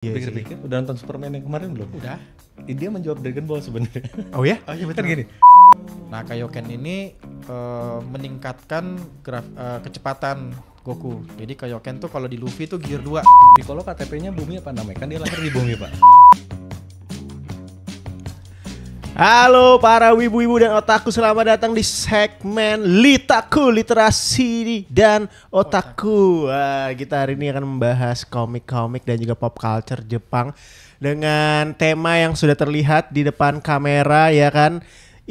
Iya Pikir-pikir udah nonton Superman yang kemarin belum? Udah. Dia menjawab Dragon Ball sebenarnya. Oh ya? Oh iya Kan gini. Nah, Kaioken ini meningkatkan kecepatan Goku. Jadi Kaioken tuh kalau di Luffy tuh gear 2. Piccolo KTP-nya bumi apa namanya? Kan dia lahir di bumi, Pak. Halo para wibu-wibu dan otaku, selamat datang di segmen Litaku, literasi dan otaku. Kita hari ini akan membahas komik-komik dan juga pop culture Jepang dengan tema yang sudah terlihat di depan kamera, ya kan?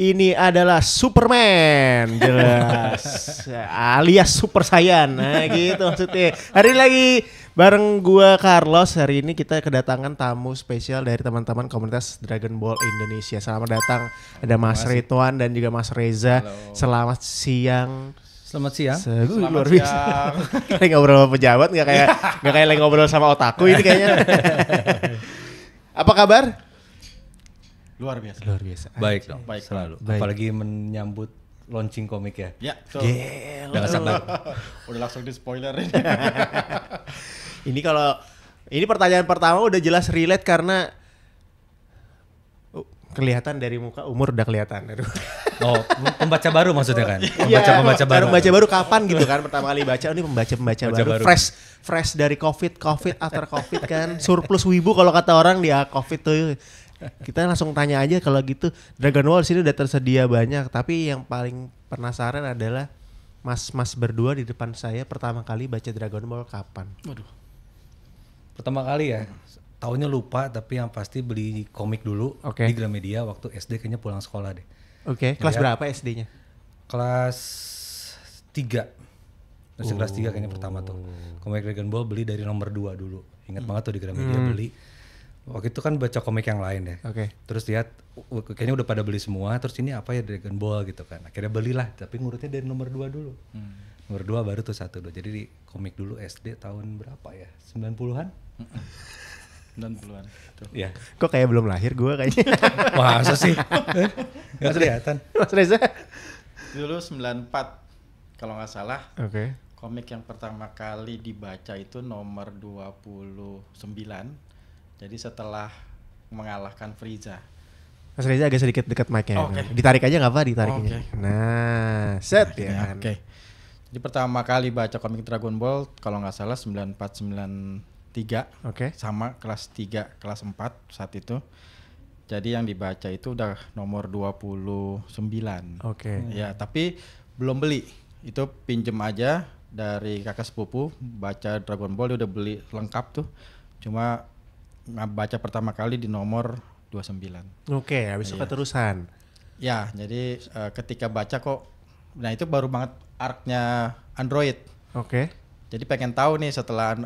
Ini adalah Superman, jelas, alias Super Saiyan, nah gitu maksudnya. Hari ini lagi bareng gua Carlos. Hari ini kita kedatangan tamu spesial dari teman-teman komunitas Dragon Ball Indonesia. Selamat datang, ada Mas Ridwan dan juga Mas Reza. Halo. Selamat siang. Selamat siang. Selamat Luar biasa. Kayak ngobrol sama pejabat, nggak kayak lagi ngobrol sama otaku ini kayaknya. Apa kabar? Luar biasa. Luar biasa. Baik dong. Baik, selalu. baik. Apalagi menyambut launching komik ya. Ya, betul. Jangan sabar. Udah langsung di spoiler. Ini pertanyaan pertama udah jelas relate karena kelihatan dari muka, umur udah kelihatan. Aduh. Oh, pembaca baru maksudnya kan? Iya, Pembaca baru. Pembaca baru kapan gitu kan pertama kali baca, ini pembaca baru. Baru. Fresh dari COVID after COVID kan. Surplus wibu kalau kata orang dia COVID tuh. Kita langsung tanya aja kalau gitu. Dragon Ball sini udah tersedia banyak, tapi yang paling penasaran adalah mas berdua di depan saya pertama kali baca Dragon Ball kapan? Waduh. Pertama kali ya. Tahunnya lupa, tapi yang pasti beli komik dulu Oke. di Gramedia waktu SD, kayaknya pulang sekolah deh. Oke, kelas Ya. berapa SD-nya? Kelas 3. Masih kelas 3 kayaknya pertama tuh. Komik Dragon Ball beli dari nomor 2 dulu. Ingat banget tuh di Gramedia beli. Waktu itu kan baca komik yang lain ya. Oke. Terus lihat kayaknya udah pada beli semua. Terus ini apa ya, Dragon Ball gitu kan. Akhirnya belilah, tapi ngurutnya dari nomor 2 dulu. Nomor 2 baru tuh 1 2. Jadi di komik dulu SD tahun berapa ya? 90-an? 90-an. Tuh. Iya. Kok kayak belum lahir gua kayaknya. Masa sih? Gak kelihatan. Mas Reza? Dulu 94 kalau nggak salah. Oke. Komik yang pertama kali dibaca itu nomor 29. Jadi setelah mengalahkan Frieza. Mas Reza agak sedikit dekat mic-nya. Oke. Ditarik aja nggak apa? Ditariknya. Oke. Nah, set ya. Ya, kan? Oke. Jadi pertama kali baca komik Dragon Ball kalau nggak salah 94-93 Oke. sama kelas 3, kelas 4 saat itu. Jadi yang dibaca itu udah nomor 29. Oke. Ya, tapi belum beli. Itu pinjem aja dari kakak sepupu, baca Dragon Ball dia udah beli lengkap tuh. Cuma baca pertama kali di nomor 29. Oke, habis itu Iya. keterusan. Ya, jadi ketika baca kok, nah itu baru banget arc-nya Android. Oke. Jadi pengen tahu nih setelah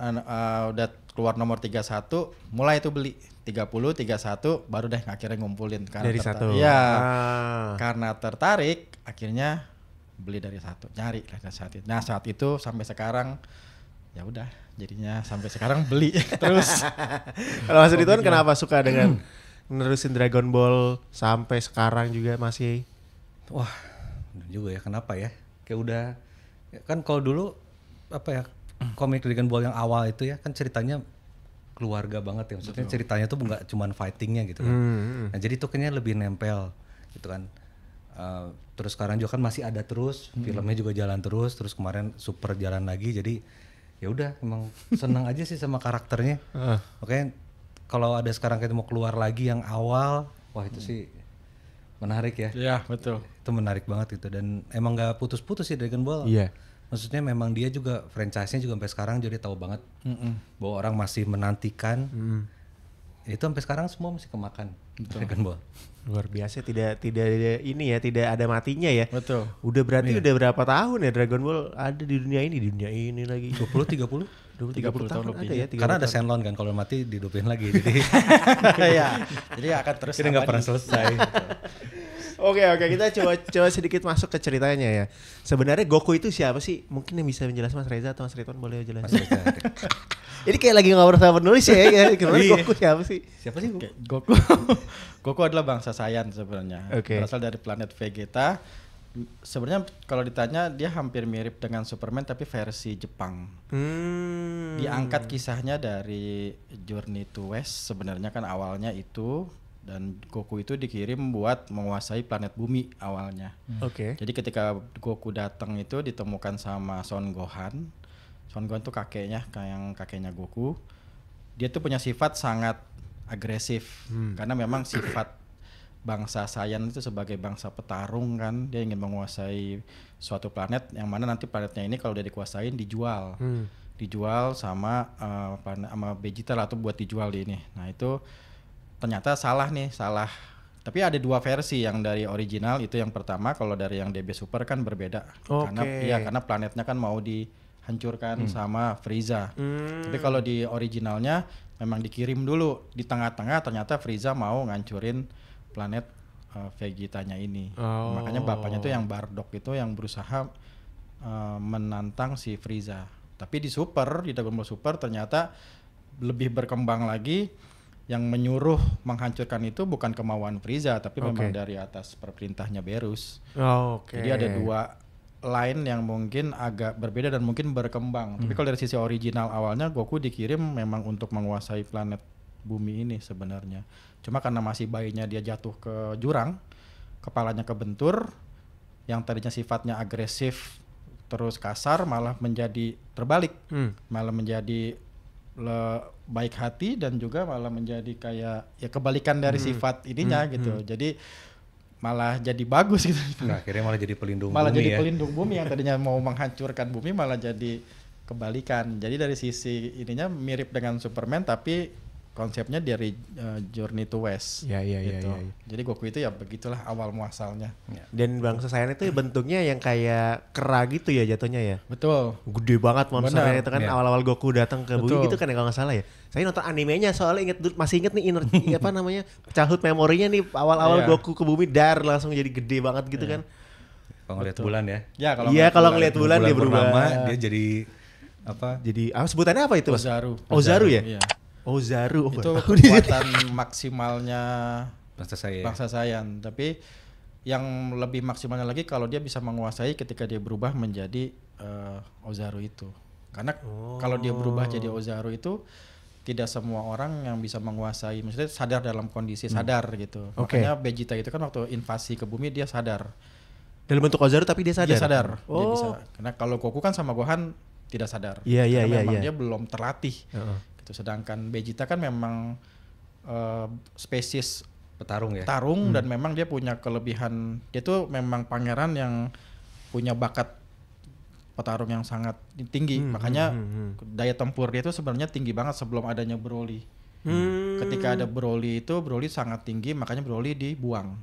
udah keluar nomor 31, mulai itu beli 30, 31, baru deh akhirnya ngumpulin. Dari satu. Iya, Ah. karena tertarik, akhirnya beli dari satu, nyari lah dari saat itu. Nah saat itu sampai sekarang, ya udah, jadinya sampai sekarang beli terus. Kalau Mas Ridwan kenapa suka dengan nerusin Dragon Ball sampai sekarang juga masih? Wah, bener juga ya, kenapa ya? Kayak udah, ya kan kalau dulu apa ya, komik Dragon Ball yang awal itu ya kan ceritanya keluarga banget ya, maksudnya ceritanya tuh nggak cuman fightingnya gitu kan. Nah jadi tuh kayaknya lebih nempel gitu kan. Terus sekarang juga kan masih ada terus, filmnya juga jalan terus kemarin Super jalan lagi, jadi ya udah emang senang aja sih sama karakternya. Makanya kalau ada sekarang kita mau keluar lagi yang awal, wah itu sih menarik ya. Iya betul. Itu menarik banget gitu, dan emang nggak putus-putus sih Dragon Ball. Iya. Maksudnya memang dia juga franchise-nya juga sampai sekarang, jadi tahu banget bahwa orang masih menantikan. Itu sampai sekarang semua masih kemakan Dragon Ball. Luar biasa, tidak ini ya, tidak ada matinya ya. Betul. Udah berarti udah berapa tahun ya Dragon Ball ada di dunia ini lagi. 20 30. 30 tahun lebih. ada ya. 30 Karena ada tahun. Shenlong kan, kalau mati dihidupin lagi. Jadi Iya. Jadi akan terus. kita nggak pernah selesai. Oke, kita coba sedikit masuk ke ceritanya ya. Sebenarnya Goku itu siapa sih? Mungkin yang bisa menjelaskan Mas Reza atau Mas Ridwan boleh jelasin. Mas Reza. Ini kayak lagi ngobrol sama penulis ya. Gimana Iya. Goku siapa sih? Siapa sih? Oke, Goku. Goku adalah bangsa Saiyan sebenarnya. Oke. Berasal dari planet Vegeta. Sebenarnya kalau ditanya dia hampir mirip dengan Superman tapi versi Jepang. Diangkat kisahnya dari Journey to West, sebenarnya kan awalnya itu, dan Goku itu dikirim buat menguasai planet bumi awalnya. Oke. Jadi ketika Goku datang itu ditemukan sama Son Gohan. Son Gohan tuh kakeknya Goku. Dia tuh punya sifat sangat agresif karena memang sifat bangsa Saiyan itu sebagai bangsa petarung kan, dia ingin menguasai suatu planet yang mana nanti planetnya ini kalau udah dikuasain dijual sama sama Vegeta lah, atau buat dijual di ini. Nah itu ternyata salah. Tapi ada dua versi, yang dari original itu yang pertama, kalau dari yang DB Super kan berbeda. Karena planetnya kan mau dihancurkan sama Frieza. Tapi kalau di originalnya memang dikirim dulu di tengah-tengah, ternyata Frieza mau ngancurin planet Vegetanya ini. Makanya bapaknya tuh yang Bardock itu yang berusaha menantang si Frieza. Tapi di Dragon Ball Super ternyata lebih berkembang lagi, yang menyuruh menghancurkan itu bukan kemauan Frieza tapi memang dari atas perintahnya Berus. Jadi ada dua line yang mungkin agak berbeda dan mungkin berkembang. Tapi kalau dari sisi original awalnya Goku dikirim memang untuk menguasai planet bumi ini sebenarnya. Cuma karena masih bayinya dia jatuh ke jurang, kepalanya kebentur, yang tadinya sifatnya agresif terus kasar malah menjadi terbalik, malah menjadi baik hati, dan juga malah menjadi kayak ya kebalikan dari sifat ininya gitu. Jadi malah jadi bagus gitu. Nah, akhirnya malah jadi pelindung malah bumi jadi ya. pelindung bumi, yang tadinya mau menghancurkan bumi malah jadi kebalikan. Jadi dari sisi ininya mirip dengan Superman, tapi konsepnya dari Journey to West. Iya. Jadi Goku itu ya begitulah awal muasalnya. Dan bangsa Saiyan itu bentuknya yang kayak kera gitu ya jatuhnya ya. Betul. Gede banget monsternya itu kan, Iya. awal-awal Goku datang ke bumi Betul. gitu kan ya kalau nggak salah ya. Saya nonton animenya soalnya masih inget nih apa namanya childhood memorinya nih, awal-awal Iya. Goku ke bumi langsung jadi gede banget gitu kan. Kalau ngeliat bulan ya. Ya Iya kalau ngeliat bulan dia berubah. purnama, dia jadi apa? Jadi sebutannya apa itu? Mas? Ozaru. Ozaru ya? Iya. Ozaru. Itu kekuatan maksimalnya bangsa Saiyan. Tapi yang lebih maksimalnya lagi kalau dia bisa menguasai ketika dia berubah menjadi Ozaru itu. Karena kalau dia berubah jadi Ozaru itu tidak semua orang yang bisa menguasai, maksudnya sadar dalam kondisi sadar gitu. Makanya Vegeta itu kan waktu invasi ke bumi dia sadar. Dalam bentuk Ozaru tapi dia sadar. Dia sadar. Dia bisa. Karena kalau Goku kan sama Gohan tidak sadar. Iya. Memang dia belum terlatih. Gitu. Sedangkan Vegeta kan memang spesies petarung ya. dan memang dia punya kelebihan. Dia tuh memang pangeran yang punya bakat petarung yang sangat tinggi. Makanya daya tempur dia tuh sebenarnya tinggi banget sebelum adanya Broly. Ketika ada Broly itu, Broly sangat tinggi, makanya Broly dibuang.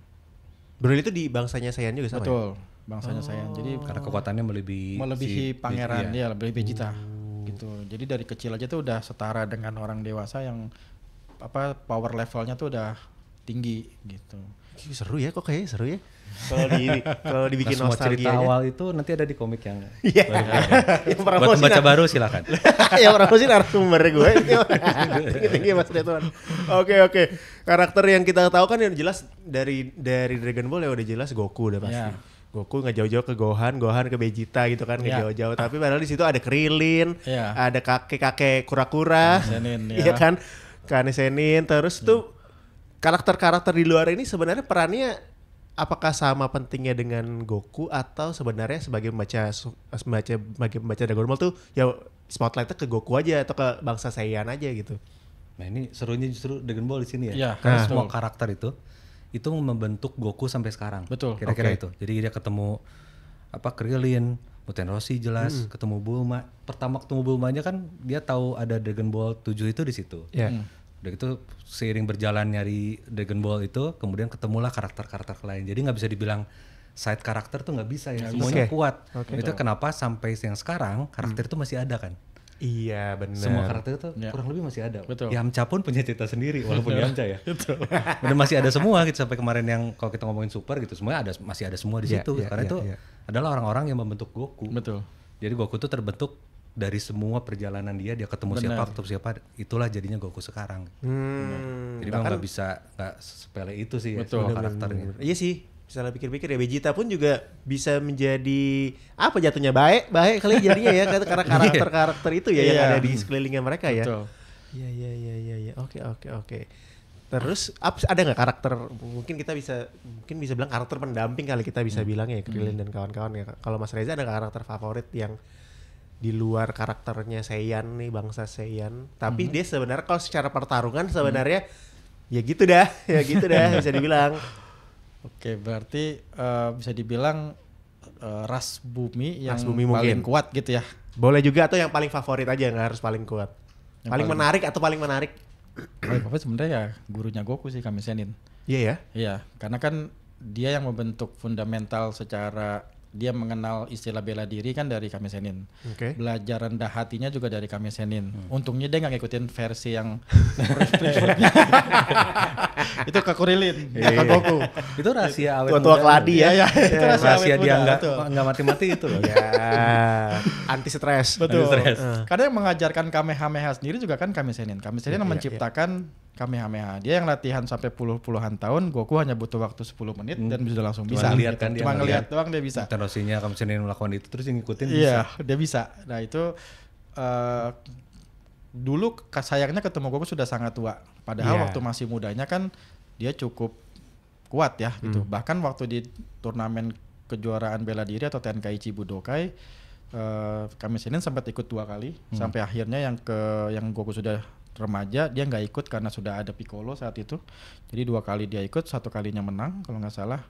Broly itu di bangsanya Saiyan juga sama. Betul, bangsanya Saiyan. Jadi Karena kekuatannya melebihi pangeran iya. dia, lebih Vegeta. Gitu. Jadi dari kecil aja tuh udah setara dengan orang dewasa yang power levelnya tuh udah tinggi gitu. Seru ya, kok kayaknya seru ya. Kalau dibikin Nah, semua cerita nostalgia. awal itu nanti ada di komik yang Iya. Yang buat promosi pembaca baru silakan. yang promosi narasumber gue. Tinggi Mas Ridwan. Oke. Karakter yang kita tahu kan yang jelas dari Dragon Ball ya udah jelas Goku udah pasti. Ya. Goku nggak jauh-jauh ke Gohan ke Vegeta gitu kan, nggak Ya. jauh-jauh. Tapi padahal di situ ada Krillin, Ya. ada kakek kura-kura, Senin, ya. iya kan, Kane Senin. Terus tuh karakter-karakter di luar ini sebenarnya perannya apakah sama pentingnya dengan Goku, atau sebenarnya sebagai membaca Dragon Ball tuh ya spotlightnya ke Goku aja atau ke bangsa Saiyan aja gitu. Nah ini serunya justru Dragon Ball di sini ya. Iya, Karena betul. semua karakter itu membentuk Goku sampai sekarang. Betul. Kira-kira Oke. itu. Jadi dia ketemu Krillin, Muten Roshi jelas, ketemu Bulma. Pertama ketemu Bulmanya kan dia tahu ada Dragon Ball 7 itu di situ. Ya. Udah gitu seiring berjalan nyari Dragon Ball itu, kemudian ketemulah karakter-karakter lain. Jadi nggak bisa dibilang side karakter tuh nggak bisa ya. Semuanya Oke. kuat. Oke. Itu kenapa sampai yang sekarang karakter itu masih ada kan. Iya benar. Semua karakter itu Ya. kurang lebih masih ada. Betul. Yamcha pun punya cerita sendiri walaupun Yamcha ya. Benar masih ada semua gitu, sampai kemarin yang kalau kita ngomongin Super gitu semuanya masih ada semua di Ya, situ. ya, Karena ya, itu ya. adalah orang-orang yang membentuk Goku. Betul. Jadi Goku tuh terbentuk dari semua perjalanan dia ketemu siapa, itulah jadinya Goku sekarang. Jadi memang nggak sepele itu sih ya, Betul. semua karakternya. Iya sih. misalnya pikir-pikir ya Vegeta pun juga bisa menjadi apa jatuhnya baik kali jadinya ya karena karakter itu ya yang ada di sekelilingnya mereka ya. Betul. Iya. Oke. Terus ada nggak karakter mungkin bisa bilang karakter pendamping kali kita bisa bilang ya Krillin dan kawan-kawan ya. Kalau Mas Reza ada karakter favorit yang di luar karakternya Saiyan nih bangsa Saiyan, tapi dia sebenarnya kalau secara pertarungan sebenarnya ya gitu dah bisa dibilang. Oke, berarti bisa dibilang ras bumi yang Bumi paling mungkin. kuat gitu ya. Boleh juga atau yang paling favorit aja nggak harus paling kuat. Paling menarik atau paling menarik? Paling favorit sebenarnya ya gurunya Goku sih, Kame Sennin. Iya ya. Iya, karena kan dia yang membentuk fundamental secara dia mengenal istilah bela diri kan dari Kame Sennin. Oke. Belajar rendah hatinya juga dari Kame Sennin. Untungnya dia nggak ngikutin versi yang itu ke Krillin, ke Goku. Itu rahasia awet Tua-tua muda keladi loh. ya. Itu Rahasia dia muda, nggak mati-mati itu loh. Ya, anti stres. Betul. Stres. Karena yang mengajarkan Kamehameha sendiri juga kan Kame Sennin. Kame Sennin yang menciptakan Kamehameha. Dia yang latihan sampai puluhan tahun, Goku hanya butuh waktu 10 menit dan sudah langsung Cuma bisa. ngeliat kan, dia Cuma ngeliat ngeliat. doang dia bisa. Tenosinya kamu sendiri melakukan itu terus yang ngikutin Iya, bisa. dia bisa. Nah itu dulu sayangnya ketemu Goku sudah sangat tua. Padahal Iya. waktu masih mudanya kan dia cukup kuat ya gitu. Bahkan waktu di turnamen kejuaraan bela diri atau Tenkaichi Budokai, Kame Sennin sempat ikut 2 kali. Sampai akhirnya yang Goku sudah remaja dia nggak ikut karena sudah ada Piccolo saat itu. Jadi 2 kali dia ikut, 1 kalinya menang kalau nggak salah.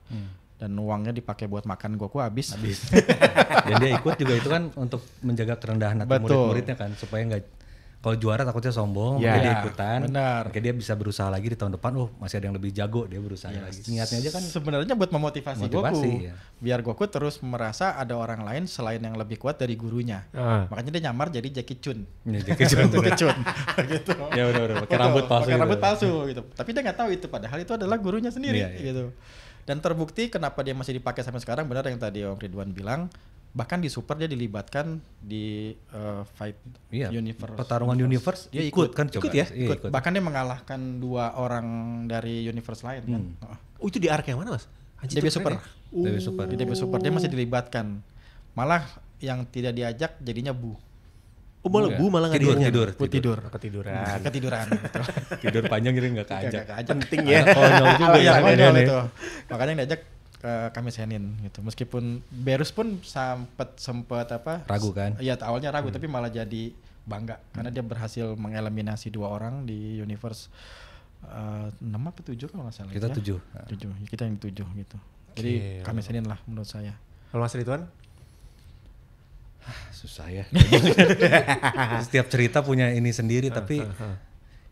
Dan uangnya dipakai buat makan Goku habis. Dan dia ikut juga itu kan untuk menjaga kerendahan hati Betul. murid-muridnya kan supaya nggak kalau juara takutnya sombong, Ya, makanya dia ikutan. benar. Makanya dia bisa berusaha lagi di tahun depan. Masih ada yang lebih jago, dia berusaha lagi. Niatnya aja kan Sebenarnya buat memotivasi Motivasi, Goku. ya. Biar Goku terus merasa ada orang lain selain yang lebih kuat dari gurunya. Makanya dia nyamar jadi Jackie Chun. Jackie Chun. Jackie Chun. gitu. Ya udah pakai Betul, rambut palsu. pakai gitu. rambut palsu gitu. Tapi dia nggak tahu itu padahal itu adalah gurunya sendiri Iya, iya. gitu. Dan terbukti kenapa dia masih dipakai sampai sekarang, benar yang tadi Om Ridwan bilang, bahkan di Super dia dilibatkan di fight Iya, universe. pertarungan universe Dia ikut kan coba. Ikut ya? Iya, Ikut. Bahkan dia mengalahkan 2 orang dari universe lain kan. Oh itu di arc yang mana mas? Anjir, DB itu Super. keren ya. DB Super. Di DB Super dia masih dilibatkan. Malah yang tidak diajak jadinya Bu. Oh malah Bu malah nggak diajak. Tidur. Ketiduran. Ketiduran gitu. Tidur panjang jadi nggak keajak. Nggak Penting ya. Konyol juga Iya, ya. konyol dia itu. nih. Makanya yang diajak ke Kame Sennin gitu. Meskipun Berus pun sempet apa? Ragu kan? Iya, awalnya ragu tapi malah jadi bangga karena dia berhasil mengeliminasi 2 orang di universe 6 atau 7 kalau nggak salah. Kita ya. 7. 7. Kita yang 7 gitu. Jadi Gila. Kame Sennin lah menurut saya. Kalau Mas Ridwan? Susah ya. Setiap cerita punya ini sendiri tapi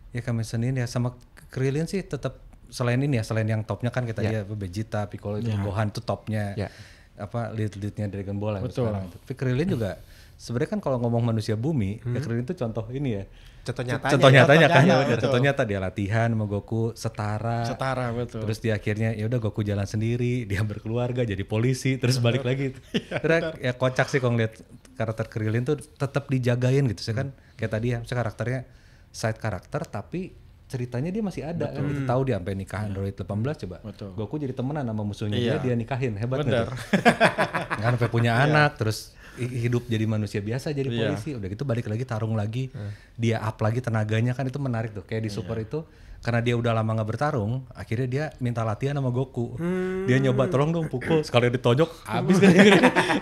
ya Kame Sennin ya sama Krillin sih tetap selain ini ya, selain yang topnya kan kita lihat Vegeta, Piccolo itu Gohan itu topnya. Ya. Apa lead-leadnya Dragon Ball yang Betul. sekarang itu. Tapi Krillin juga sebenarnya kan kalau ngomong manusia bumi, ya Krillin itu contoh ini ya. Contoh nyatanya. Contoh nyatanya kan, nyata, betul. contoh nyata dia latihan sama Goku setara. Setara betul. Terus di akhirnya ya udah Goku jalan sendiri, dia berkeluarga jadi polisi, terus balik lagi. Karena ya kocak sih kalau ngeliat karakter Krillin tuh tetap dijagain gitu. Saya kan kayak tadi ya, misalnya karakternya side karakter tapi ceritanya dia masih ada kan. Kita tahu dia sampai nikah Android 18 coba. Betul. Goku jadi temenan sama musuhnya Iya. dia nikahin, hebat nggak Bener. tuh? Kan sampai punya anak, terus hidup jadi manusia biasa jadi Iya. polisi. Udah gitu balik lagi tarung lagi, dia up lagi tenaganya kan itu menarik tuh. Kayak di Super itu karena dia udah lama nggak bertarung, akhirnya dia minta latihan sama Goku. Dia nyoba tolong dong pukul, sekali ditonjok habis kan.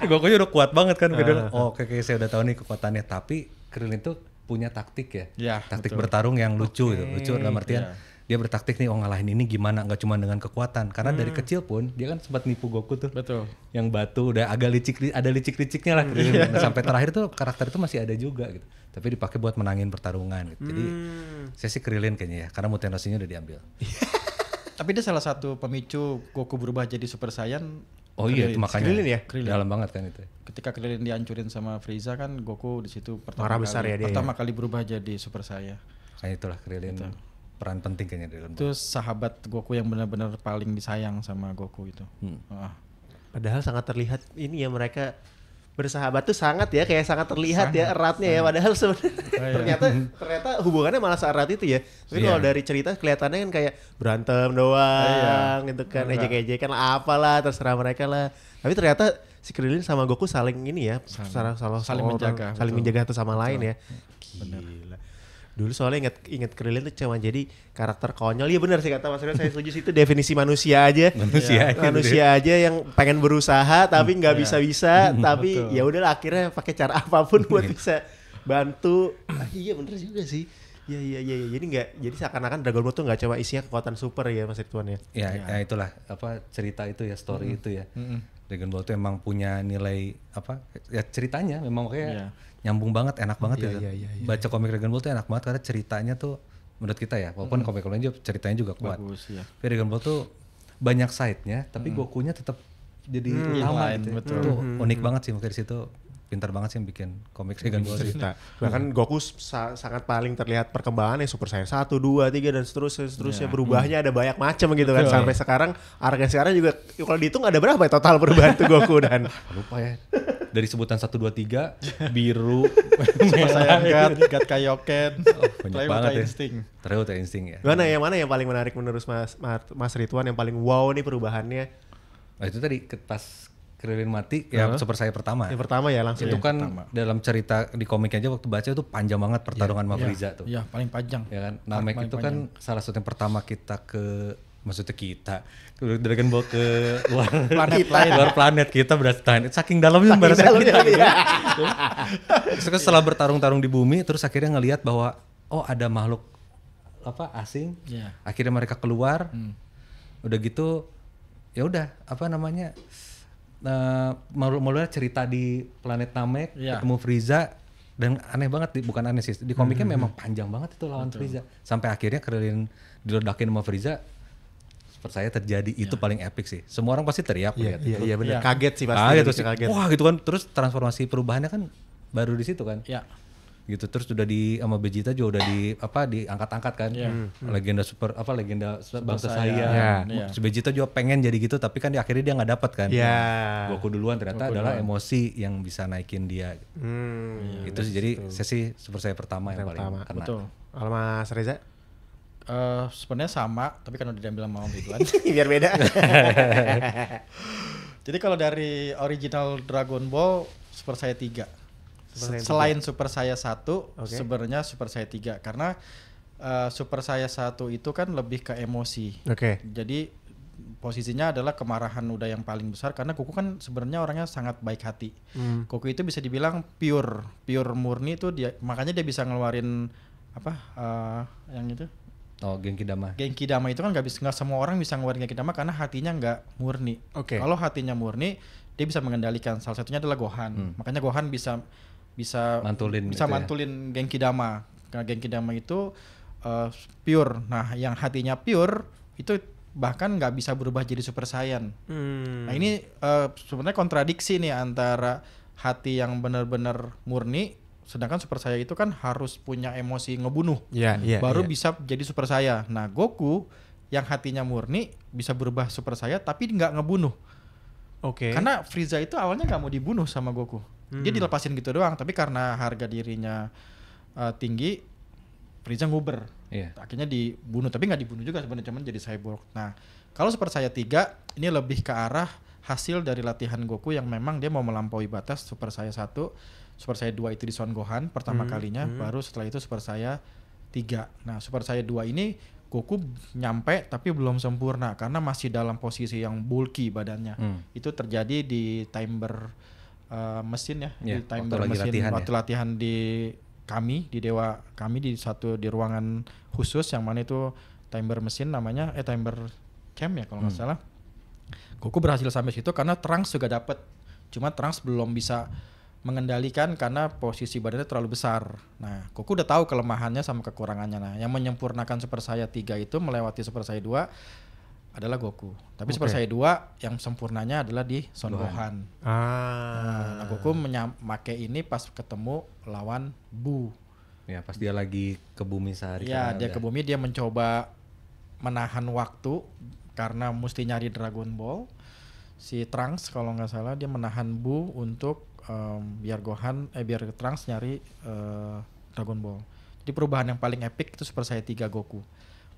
Gokunya udah kuat banget kan. Dia, oh oke saya udah tahu nih kekuatannya. Tapi Krillin tuh punya taktik ya, Ya, taktik betul. bertarung yang lucu gitu. Lucu dalam artian dia bertaktik nih, oh ngalahin ini gimana, nggak cuma dengan kekuatan. Karena dari kecil pun dia kan sempat nipu Goku tuh. Betul. Yang batu udah agak ada licik-liciknya lah. Nah, sampai terakhir tuh karakter itu masih ada juga gitu. Tapi dipakai buat menangin pertarungan gitu. Jadi saya sih Krillin kayaknya ya, karena Mutenosinya udah diambil. Tapi dia salah satu pemicu Goku berubah jadi Super Saiyan. Oh iya, itu makanya Krillin ya? dalam banget kan itu. Ketika Krillin dihancurin sama Frieza kan Goku di situ Marah besar ya dia pertama kali berubah jadi Super Saiyan. Kayak itulah Krillin peran penting kayaknya Dragon Ball. Itu sahabat Goku yang benar-benar paling disayang sama Goku itu. Padahal sangat terlihat ini ya mereka bersahabat tuh sangat ya, kayak sangat terlihat ya eratnya ya, padahal sebenarnya ternyata hubungannya malah seerat itu ya. Tapi kalau dari cerita kelihatannya kan kayak berantem doang gitu kan, ejek-ejekan lah apalah terserah mereka lah. Tapi ternyata si Krillin sama Goku saling ini ya, saling menjaga satu sama lain ya. Gila. Dulu soalnya inget Krillin tuh cuma jadi karakter konyol. Iya benar sih kata Mas Rio, saya setuju sih, itu definisi manusia aja. Manusia aja yang pengen berusaha tapi nggak bisa-bisa, tapi ya udahlah akhirnya pakai cara apapun buat bisa bantu. Iya bener juga sih. Iya. Jadi seakan-akan Dragon Ball tuh nggak cuma isinya kekuatan super ya Mas Ridwan ya. Ya itulah apa cerita itu ya, story itu ya. Dragon Ball tuh emang punya nilai apa ya, ceritanya memang kayak nyambung banget, enak banget gitu. Baca komik Dragon Ball tuh enak banget karena ceritanya tuh menurut kita ya, walaupun komik lainnya ceritanya juga kuat. Bagus, ya. Tapi Dragon Ball tuh banyak side-nya, tapi Gokunya tetap jadi utama gitu. Betul. Itu unik banget sih, mungkin di situ pintar banget sih yang bikin komik Dragon Ball cerita. Bahkan Goku sangat paling terlihat perkembangannya Super Saiyan 1, 2, 3 dan seterusnya berubahnya ada banyak macam gitu kan. Sampai sekarang harga sekarang juga kalau dihitung ada berapa ya total perubahan tuh Goku dan lupa ya. Dari sebutan 1 2 3 biru Super Saiyan God Kaioken, banyak banget ya. Terus insting ya. Mana yang paling menarik menurut Mas Ridwan, yang paling wow nih perubahannya? Nah, itu tadi pas Krillin mati ya Super Saiyan pertama. Yang pertama ya langsung. Itu kan dalam cerita di komik aja waktu baca itu panjang banget pertarungan sama Frieza tuh. Iya, paling panjang. Ya kan. Namek itu kan salah satu yang pertama kita Dragon Ball ke luar planet kita berarti saking dalamnya berasa kita. Terus setelah bertarung-tarung di bumi terus akhirnya ngelihat bahwa ada makhluk apa asing. Akhirnya mereka keluar. Udah gitu ya udah mulai cerita di planet Namek ketemu Frieza, dan aneh banget bukan aneh sih, di komiknya memang panjang banget itu lawan Frieza sampai akhirnya Krillin diledakin sama Frieza. Super saya terjadi itu paling epic sih, semua orang pasti teriak lihat. Iya benar, kaget sih pasti. Kaget. Wah gitu kan, terus transformasi perubahannya kan baru di situ kan. Gitu terus udah sama Vegeta juga udah diangkat-angkat kan. Legenda bangsa saya. Si Vegeta juga pengen jadi gitu tapi kan di akhirnya dia nggak dapat kan. Goku duluan ternyata adalah emosi yang bisa naikin dia. Itu sih jadi sesi Super saya pertama yang paling kena. Betul. Kalau Mas Reza? Sebenarnya sama tapi kan udah diambil sama Om Ridwan. Biar beda. Jadi kalau dari original Dragon Ball Super Saiyan 3. Selain Super Saiyan 1, sebenarnya Super Saiyan 3 karena Super Saiyan 1 itu kan lebih ke emosi. Jadi posisinya adalah kemarahan udah yang paling besar karena Goku kan sebenarnya orangnya sangat baik hati. Goku itu bisa dibilang pure murni itu dia, makanya dia bisa ngeluarin yang itu. Genki Dama. Genki Dama itu kan nggak semua orang bisa ngeluarin Genki Dama karena hatinya nggak murni. Kalau hatinya murni, dia bisa mengendalikan. Salah satunya adalah Gohan. Makanya Gohan bisa mantulin Genki Dama. Karena Genki Dama itu pure. Nah, yang hatinya pure itu bahkan nggak bisa berubah jadi Super Saiyan. Nah, ini sebenarnya kontradiksi nih antara hati yang benar-benar murni, sedangkan Super Saiyan itu kan harus punya emosi ngebunuh. Baru bisa jadi Super Saiyan. Nah, Goku yang hatinya murni bisa berubah Super Saiyan tapi nggak ngebunuh. Karena Frieza itu awalnya nggak mau dibunuh sama Goku. Dia dilepasin gitu doang, tapi karena harga dirinya tinggi, Frieza nguber. Akhirnya dibunuh, tapi nggak dibunuh juga sebenarnya, cuman jadi cyborg. Nah, kalau Super Saiyan 3 ini lebih ke arah hasil dari latihan Goku yang memang dia mau melampaui batas Super Saiyan 1, Super Saiyan 2 itu di Son Gohan pertama kalinya, baru setelah itu Super Saiyan 3. Nah, Super Saiyan 2 ini Goku nyampe tapi belum sempurna karena masih dalam posisi yang bulky badannya. Itu terjadi di timer mesin ya, di timer mesin waktu latihan di Dewa kami di ruangan khusus yang mana itu timer mesin namanya timer camp ya kalau nggak salah. Goku berhasil sampai situ karena Trunks juga dapet, cuma Trunks belum bisa mengendalikan karena posisi badannya terlalu besar. Nah, Goku udah tahu kelemahannya sama kekurangannya. Nah, yang menyempurnakan Super Saiyan 3 itu melewati Super Saiyan 2 adalah Goku. Tapi Super Saiyan 2 yang sempurnanya adalah di Son Gohan. Nah, Goku memakai ini pas ketemu lawan Buu. Ya, pas dia lagi ke bumi sehari. Ya, dia ke bumi, dia mencoba menahan waktu karena mesti nyari Dragon Ball. si Trunks kalau nggak salah dia menahan Buu untuk biar Trunks nyari Dragon Ball. Jadi perubahan yang paling epic itu Super Saiyan 3 Goku.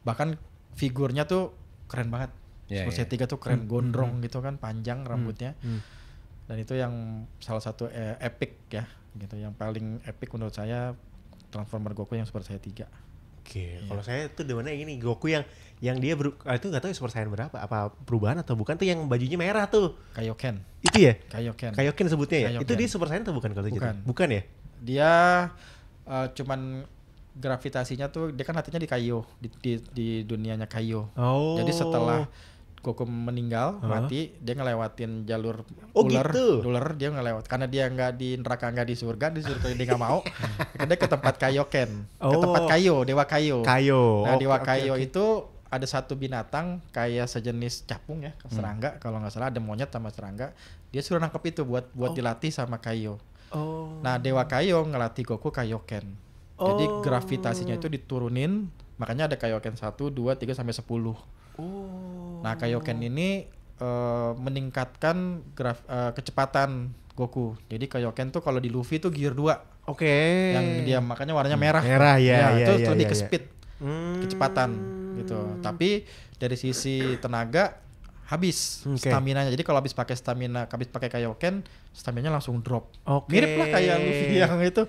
Bahkan figurnya tuh keren banget. Super Saiyan 3 tuh keren, gondrong gitu kan, panjang rambutnya. Dan itu yang salah satu epic ya, gitu. Yang paling epic menurut saya Transformer Goku yang Super Saiyan 3. Oke, kalau saya tuh demennya ini Goku yang dia itu nggak tahu Super Saiyan berapa, apa perubahan atau bukan tuh yang bajunya merah tuh. Kaioken. Itu ya? Kaioken. Kaioken sebutnya ya? Kaioken. Itu dia Super Saiyan atau bukan kalau gitu? Bukan ya? Dia cuman gravitasinya tuh dia kan hatinya di Kaio, di dunianya Kaio. Oh. Jadi setelah Goku meninggal, mati, dia ngelewatin jalur gitu? ular dia ngelewat. Karena dia nggak di neraka, nggak di surga dia nggak mau. Dia ke tempat Kaioken, ke tempat Kaio, Dewa Kaio. Nah, Dewa Kaio itu ada satu binatang kayak sejenis capung ya, serangga kalau nggak salah, ada monyet sama serangga. Dia suruh nangkep itu buat dilatih sama Kaio. Nah, Dewa Kaio ngelatih Goku Kaioken. Jadi gravitasinya itu diturunin, makanya ada Kaioken 1, 2, 3 sampai 10. Nah, Kaioken ini meningkatkan kecepatan Goku. Jadi Kaioken tuh kalau di Luffy tuh gear 2. Oke. Yang dia makanya warnanya merah. Merah ya. Itu lebih ke speed. Kecepatan gitu. Tapi dari sisi tenaga habis staminanya. Jadi kalau habis pakai Kaioken, staminanya langsung drop. Mirip lah kayak Luffy yang itu.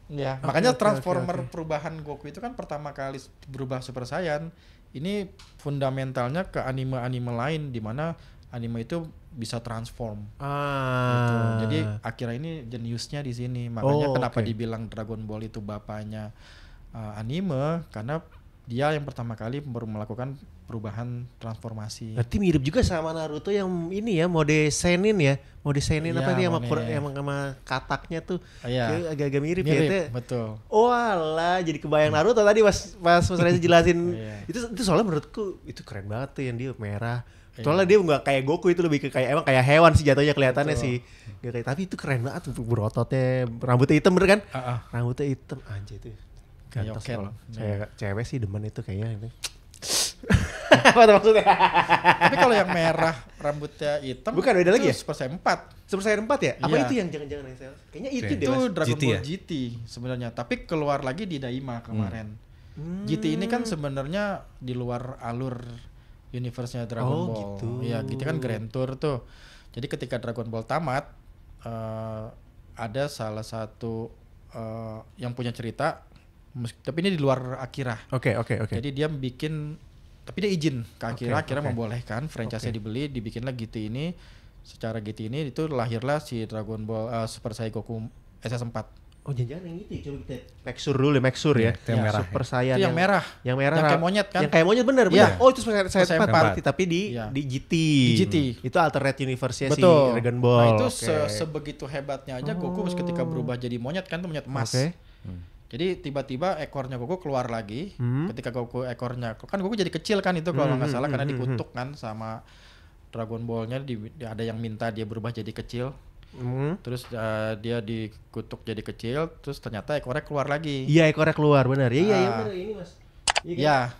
Ya, makanya Transformer perubahan Goku itu kan pertama kali berubah Super Saiyan. Ini fundamentalnya ke anime-anime lain di mana anime itu bisa transform. Gitu. Jadi akhirnya ini jeniusnya di sini. Makanya kenapa dibilang Dragon Ball itu bapaknya anime, karena dia yang pertama kali baru melakukan perubahan transformasi. Berarti mirip juga sama Naruto yang ini ya, mode Senin ya. Mode Senin apa dia sama kataknya tuh agak-agak mirip ya. Itu. Betul. Oh alah, jadi kebayang Naruto tadi pas Reza jelasin. Itu soalnya menurutku itu keren banget tuh yang dia merah. Soalnya dia nggak kayak Goku, itu lebih ke kayak kayak hewan sih jatuhnya kelihatannya sih. Tapi itu keren banget tuh berototnya, rambutnya hitam bener kan? Rambutnya hitam anjir itu. Gantos kalau saya cewek sih demen itu kayaknya ini. Apa maksudnya? Tapi kalau yang merah rambutnya hitam bukan beda lagi ya? Super Saiyan 4. Super Saiyan 4 ya? Apa itu yang jangan-jangan yang saya? Kayaknya itu deh. Itu Dragon Ball GT sebenarnya, tapi keluar lagi di Daima kemarin. GT ini kan sebenarnya di luar alur universe-nya Dragon Ball. Gitu. Iya, GT kan Grand Tour tuh. Jadi ketika Dragon Ball tamat, ada salah satu yang punya cerita, tapi ini di luar Akira. Oke. Jadi dia bikin, tapi dia izin ke Akira, membolehkan franchise-nya dibeli, dibikinlah GT ini. Secara GT ini itu lahirlah si Dragon Ball Super Saiyan Goku SS4. Oh jangan-jangan yang itu ya, coba kita make sure ya. Yang merah. Super Saiyan itu yang merah. Yang merah. Yang kayak monyet kan? Yang kayak monyet bener. Ya. Oh itu Super Saiyan 4 tapi di GT. Di GT. Itu alternate universe-nya si Betul. Dragon Ball. Nah itu sebegitu hebatnya aja Goku ketika berubah jadi monyet kan, itu monyet emas. Jadi tiba-tiba ekornya Goku keluar lagi. Ketika Goku ekornya, kan Goku jadi kecil kan itu kalau nggak salah, karena dikutuk kan sama Dragon Ball-nya, ada yang minta dia berubah jadi kecil. Terus dia dikutuk jadi kecil, terus ternyata ekornya keluar lagi. Iya ekornya keluar benar. Iya benar ini Mas. Iya.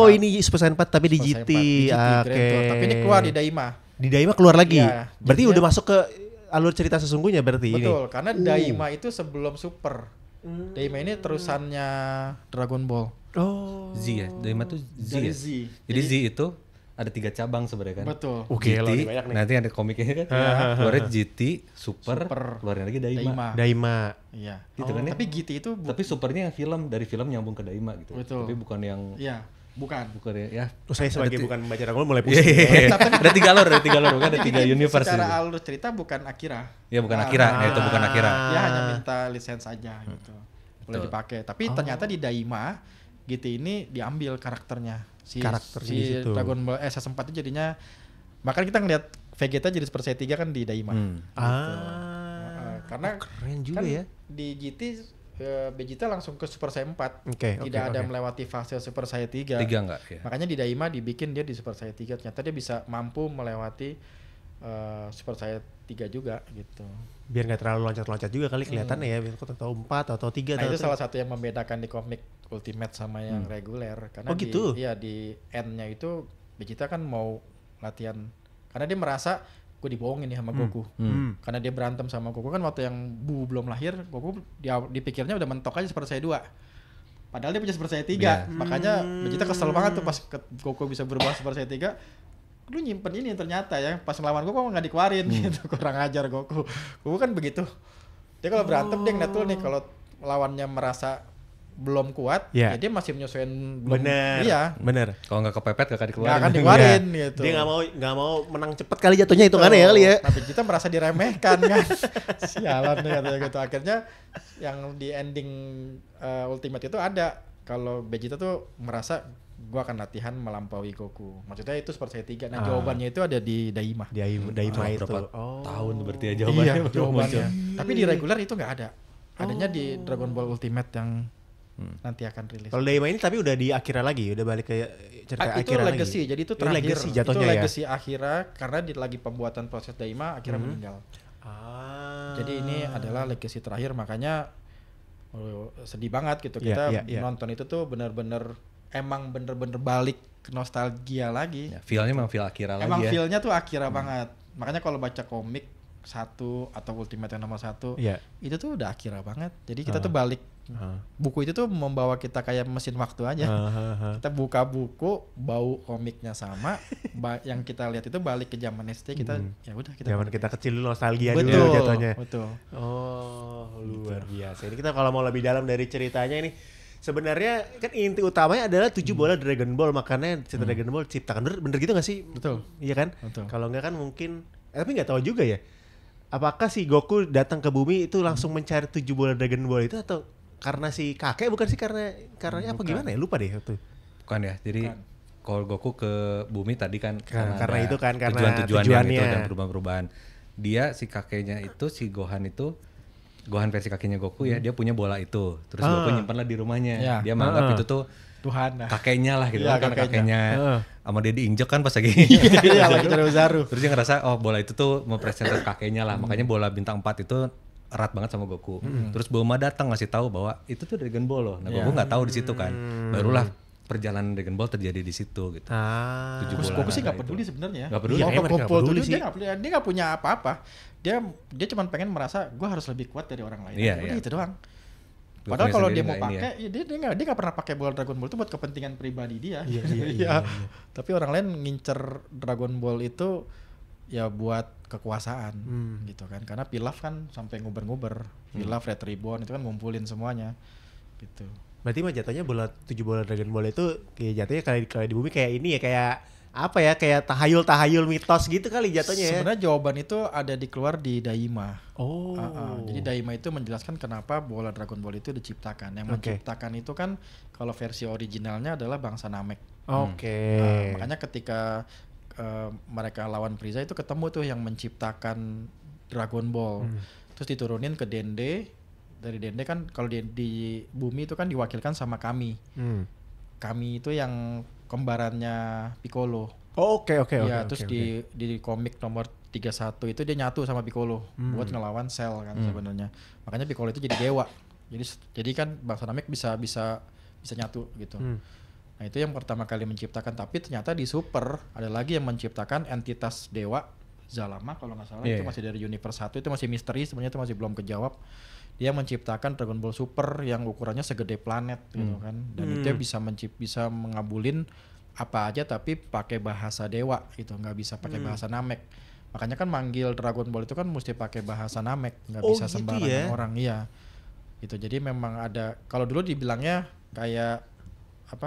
Ini Super Saiyan 4 tapi di GT. Oke. Tapi ini keluar di Daima. Di Daima keluar lagi. Ya, berarti udah masuk ke alur cerita sesungguhnya berarti ini. Betul, karena Daima itu sebelum Super. Daima ini terusannya Dragon Ball. Z ya. Daima tuh Z. Jadi Z itu ada 3 cabang sebenarnya kan. Betul. Oke, GT, nanti ada komiknya kan. Keluarnya GT, Super, keluarnya lagi Daima. Iya. Gitu kan ya. Tapi GT itu tapi Supernya yang dari film nyambung ke Daima gitu. Betul. Tapi bukan yang bukan ya. Saya sebagai bukan membaca Dragon Ball mulai pusing. Ada 3 alur kan, ada 3 universe. Secara alur cerita bukan Akira. Ya bukan Akira, itu bukan Akira. Dia hanya minta lisensi aja gitu. Boleh dipakai. Tapi ternyata di Daima GT ini diambil karakternya. Si Dragon Ball SS4 itu jadinya, bahkan kita ngeliat Vegeta jadi Super Saiyan 3 kan di Daima. Gitu. Karena keren juga kan ya. Di GT Vegeta langsung ke Super Saiyan 4. Tidak ada melewati fase Super Saiyan 3. Enggak ya. Makanya di Daima dibikin dia di Super Saiyan 3. Ternyata dia bisa mampu melewati Super Saiyan 3 juga gitu. Biar nggak terlalu loncat-loncat juga kali kelihatannya ya. Biar atau 4 atau 3. Nah itu salah satu yang membedakan di komik Ultimate sama yang reguler. Karena gitu? di end-nya itu Vegeta kan mau latihan. Karena dia merasa gue dibohongin nih sama Goku. Karena dia berantem sama Goku kan waktu yang Buu belum lahir, Goku dipikirnya udah mentok aja Super Saiyan 2. Padahal dia punya Super Saiyan 3. Makanya Vegeta kesel banget tuh pas Goku bisa berubah Super Saiyan 3. Lu nyimpen ini ternyata ya, pas ngelawan Goku nggak dikeluarin gitu, kurang ajar Goku. Goku kan begitu. Dia kalau berantem dia ngeliat tuh nih kalau lawannya merasa belum kuat, ya dia masih menyesuaikan belum. Iya. Bener. Kalau nggak kepepet gak akan dikeluarin. Nggak akan dikeluarin gitu. Dia nggak mau menang cepet kali jatuhnya itu kan ya kali ya. Tapi kita merasa diremehkan kan. Sialan nih katanya gitu. Akhirnya yang di ending Ultimate itu ada kalau Vegeta tuh merasa gua akan latihan melampaui Goku. Maksudnya itu Super Saiyan 3. Nah, jawabannya itu ada di Daima. Daima itu. Tahun berarti ya jawabannya. Iya, jawabannya. Tapi di regular itu nggak ada. Adanya di Dragon Ball Ultimate yang nanti akan rilis. Kalau Daima ini tapi udah di Akira lagi, udah balik ke cerita Akira lagi. Itu legacy, jadi itu terakhir. Legacy jatuhnya itu ya. legacy Akira karena lagi pembuatan proses Daima Akira meninggal. Jadi ini adalah legacy terakhir, makanya sedih banget gitu kita nonton itu tuh benar-benar emang bener-bener balik ke nostalgia lagi. Ya, feel-nya memang feel Akira lagi ya. Emang feel-nya tuh Akira banget. Makanya kalau baca komik 1 atau Ultimate yang nomor 1 itu tuh udah Akira banget. Jadi kita tuh balik. Buku itu tuh membawa kita kayak mesin waktu aja. Kita buka buku, bau komiknya sama, yang kita lihat itu balik ke zaman SD kita. Ya udah kita. Zaman kita kecil dulu nostalgia dulu jatuhnya. Betul. Oh, luar biasa. Ini kita kalau mau lebih dalam dari ceritanya ini, sebenarnya kan inti utamanya adalah 7 bola Dragon Ball, makanya cerita Dragon Ball ciptakan. Bener gitu gak sih? Betul. Iya kan? Betul. Kalau enggak kan mungkin, tapi nggak tahu juga ya. Apakah si Goku datang ke bumi itu langsung mencari 7 bola Dragon Ball itu atau karena si kakek, bukan sih karenanya apa gimana ya, lupa deh itu. Bukan ya, jadi kalau Goku ke bumi tadi kan karena itu kan karena tujuannya itu dan perubahan-perubahan. Dia si kakeknya itu si Gohan versi kakeknya Goku ya, dia punya bola itu. Terus Goku nyimpanlah di rumahnya. Dia menganggap itu tuh Tuhan kakeknya lah gitu kan, kakeknya sama dia diinjek kan pas lagi lagi Zaru. Terus dia ngerasa bola itu tuh mempresentasi kakeknya lah, makanya bola bintang 4 itu erat banget sama Goku. Terus Bulma datang ngasih tahu bahwa itu tuh Dragon Ball loh. Nah, Goku nggak tahu di situ kan. Barulah perjalanan Dragon Ball terjadi di situ gitu. Terus Goku sih nggak peduli sebenarnya. Nggak peduli. Dia nggak punya apa-apa. Dia cuma pengen merasa gue harus lebih kuat dari orang lain. Udah itu doang. Padahal kalau dia mau pakai, dia nggak pernah pakai bola Dragon Ball itu buat kepentingan pribadi dia. Iya. Tapi orang lain ngincer Dragon Ball itu ya buat kekuasaan gitu kan, karena Pilaf kan sampai nguber-nguber. Pilaf, Red Ribbon itu kan ngumpulin semuanya gitu. Berarti mah jatuhnya 7 bola Dragon Ball itu kayak jatuhnya kalau di bumi kayak ini ya, kayak apa ya, kayak tahayul mitos gitu kali jatuhnya ya. Sebenarnya jawaban itu ada dikeluar di Daima. Jadi Daima itu menjelaskan kenapa bola Dragon Ball itu diciptakan. Yang menciptakan itu kan kalau versi originalnya adalah bangsa Namek. Makanya ketika mereka lawan Frieza itu ketemu tuh yang menciptakan Dragon Ball. Terus diturunin ke Dende. Dari Dende kan kalau di bumi itu kan diwakilkan sama Kami. Kami itu yang kembarannya Piccolo. Terus di komik nomor 31 itu dia nyatu sama Piccolo buat ngelawan Cell kan sebenarnya. Makanya Piccolo itu jadi dewa. Jadi kan bangsa Namek bisa nyatu gitu. Nah, itu yang pertama kali menciptakan, tapi ternyata di Super ada lagi yang menciptakan entitas dewa Zalama kalau nggak salah. Itu masih dari Universe 1, itu masih misteri sebenarnya, itu masih belum kejawab. Dia menciptakan Dragon Ball Super yang ukurannya segede planet gitu kan. Dan itu bisa mengabulin apa aja tapi pakai bahasa dewa gitu, nggak bisa pakai bahasa Namek. Makanya kan manggil Dragon Ball itu kan mesti pakai bahasa Namek, nggak bisa gitu sembarangan orang. Iya. Gitu. Jadi memang ada, kalau dulu dibilangnya kayak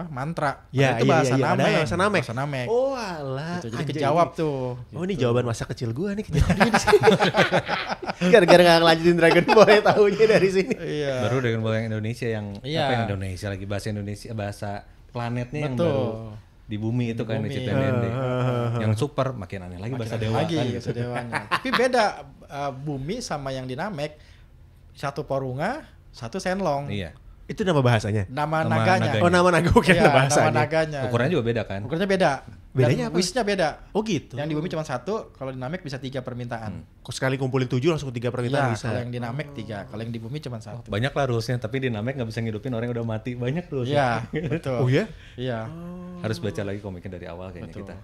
mantra. Itu bahasa Namek. Bahasa Namek. Oh alah. Gitu. Jadi kejawab tuh. Oh, ini jawaban masa kecil gua nih kejawabnya di sini. Gara-gara enggak ngelanjutin Dragon Ball ya tahunya dari sini. Iya. Baru Dragon Ball yang Indonesia yang yang Indonesia lagi bahasa Indonesia, bahasa planetnya yang baru di bumi itu kan diciptain Dende. Yang Super makin aneh lagi bahasa dewa kan. Bahasa dewanya. Tapi beda bumi sama yang di Namek. Satu Porunga, satu Shenlong. Iya. Itu nama bahasanya? Nama naganya. Oh, nama naga, oke, bahasanya. Nama naganya. Ukurannya juga beda kan? Ukurannya beda. Bedanya apa? Wish-nya beda. Oh gitu. Yang di bumi cuma 1, kalau di Namek bisa 3 permintaan. Kok sekali kumpulin 7 langsung 3 permintaan bisa? Kalau yang di Namek 3, kalau yang di bumi cuma 1. Banyak lah rulesnya, tapi di Namek nggak bisa ngidupin orang yang udah mati. Banyak rulesnya. Iya, betul. Oh ya? Iya. Harus baca lagi komiknya dari awal kayaknya kita.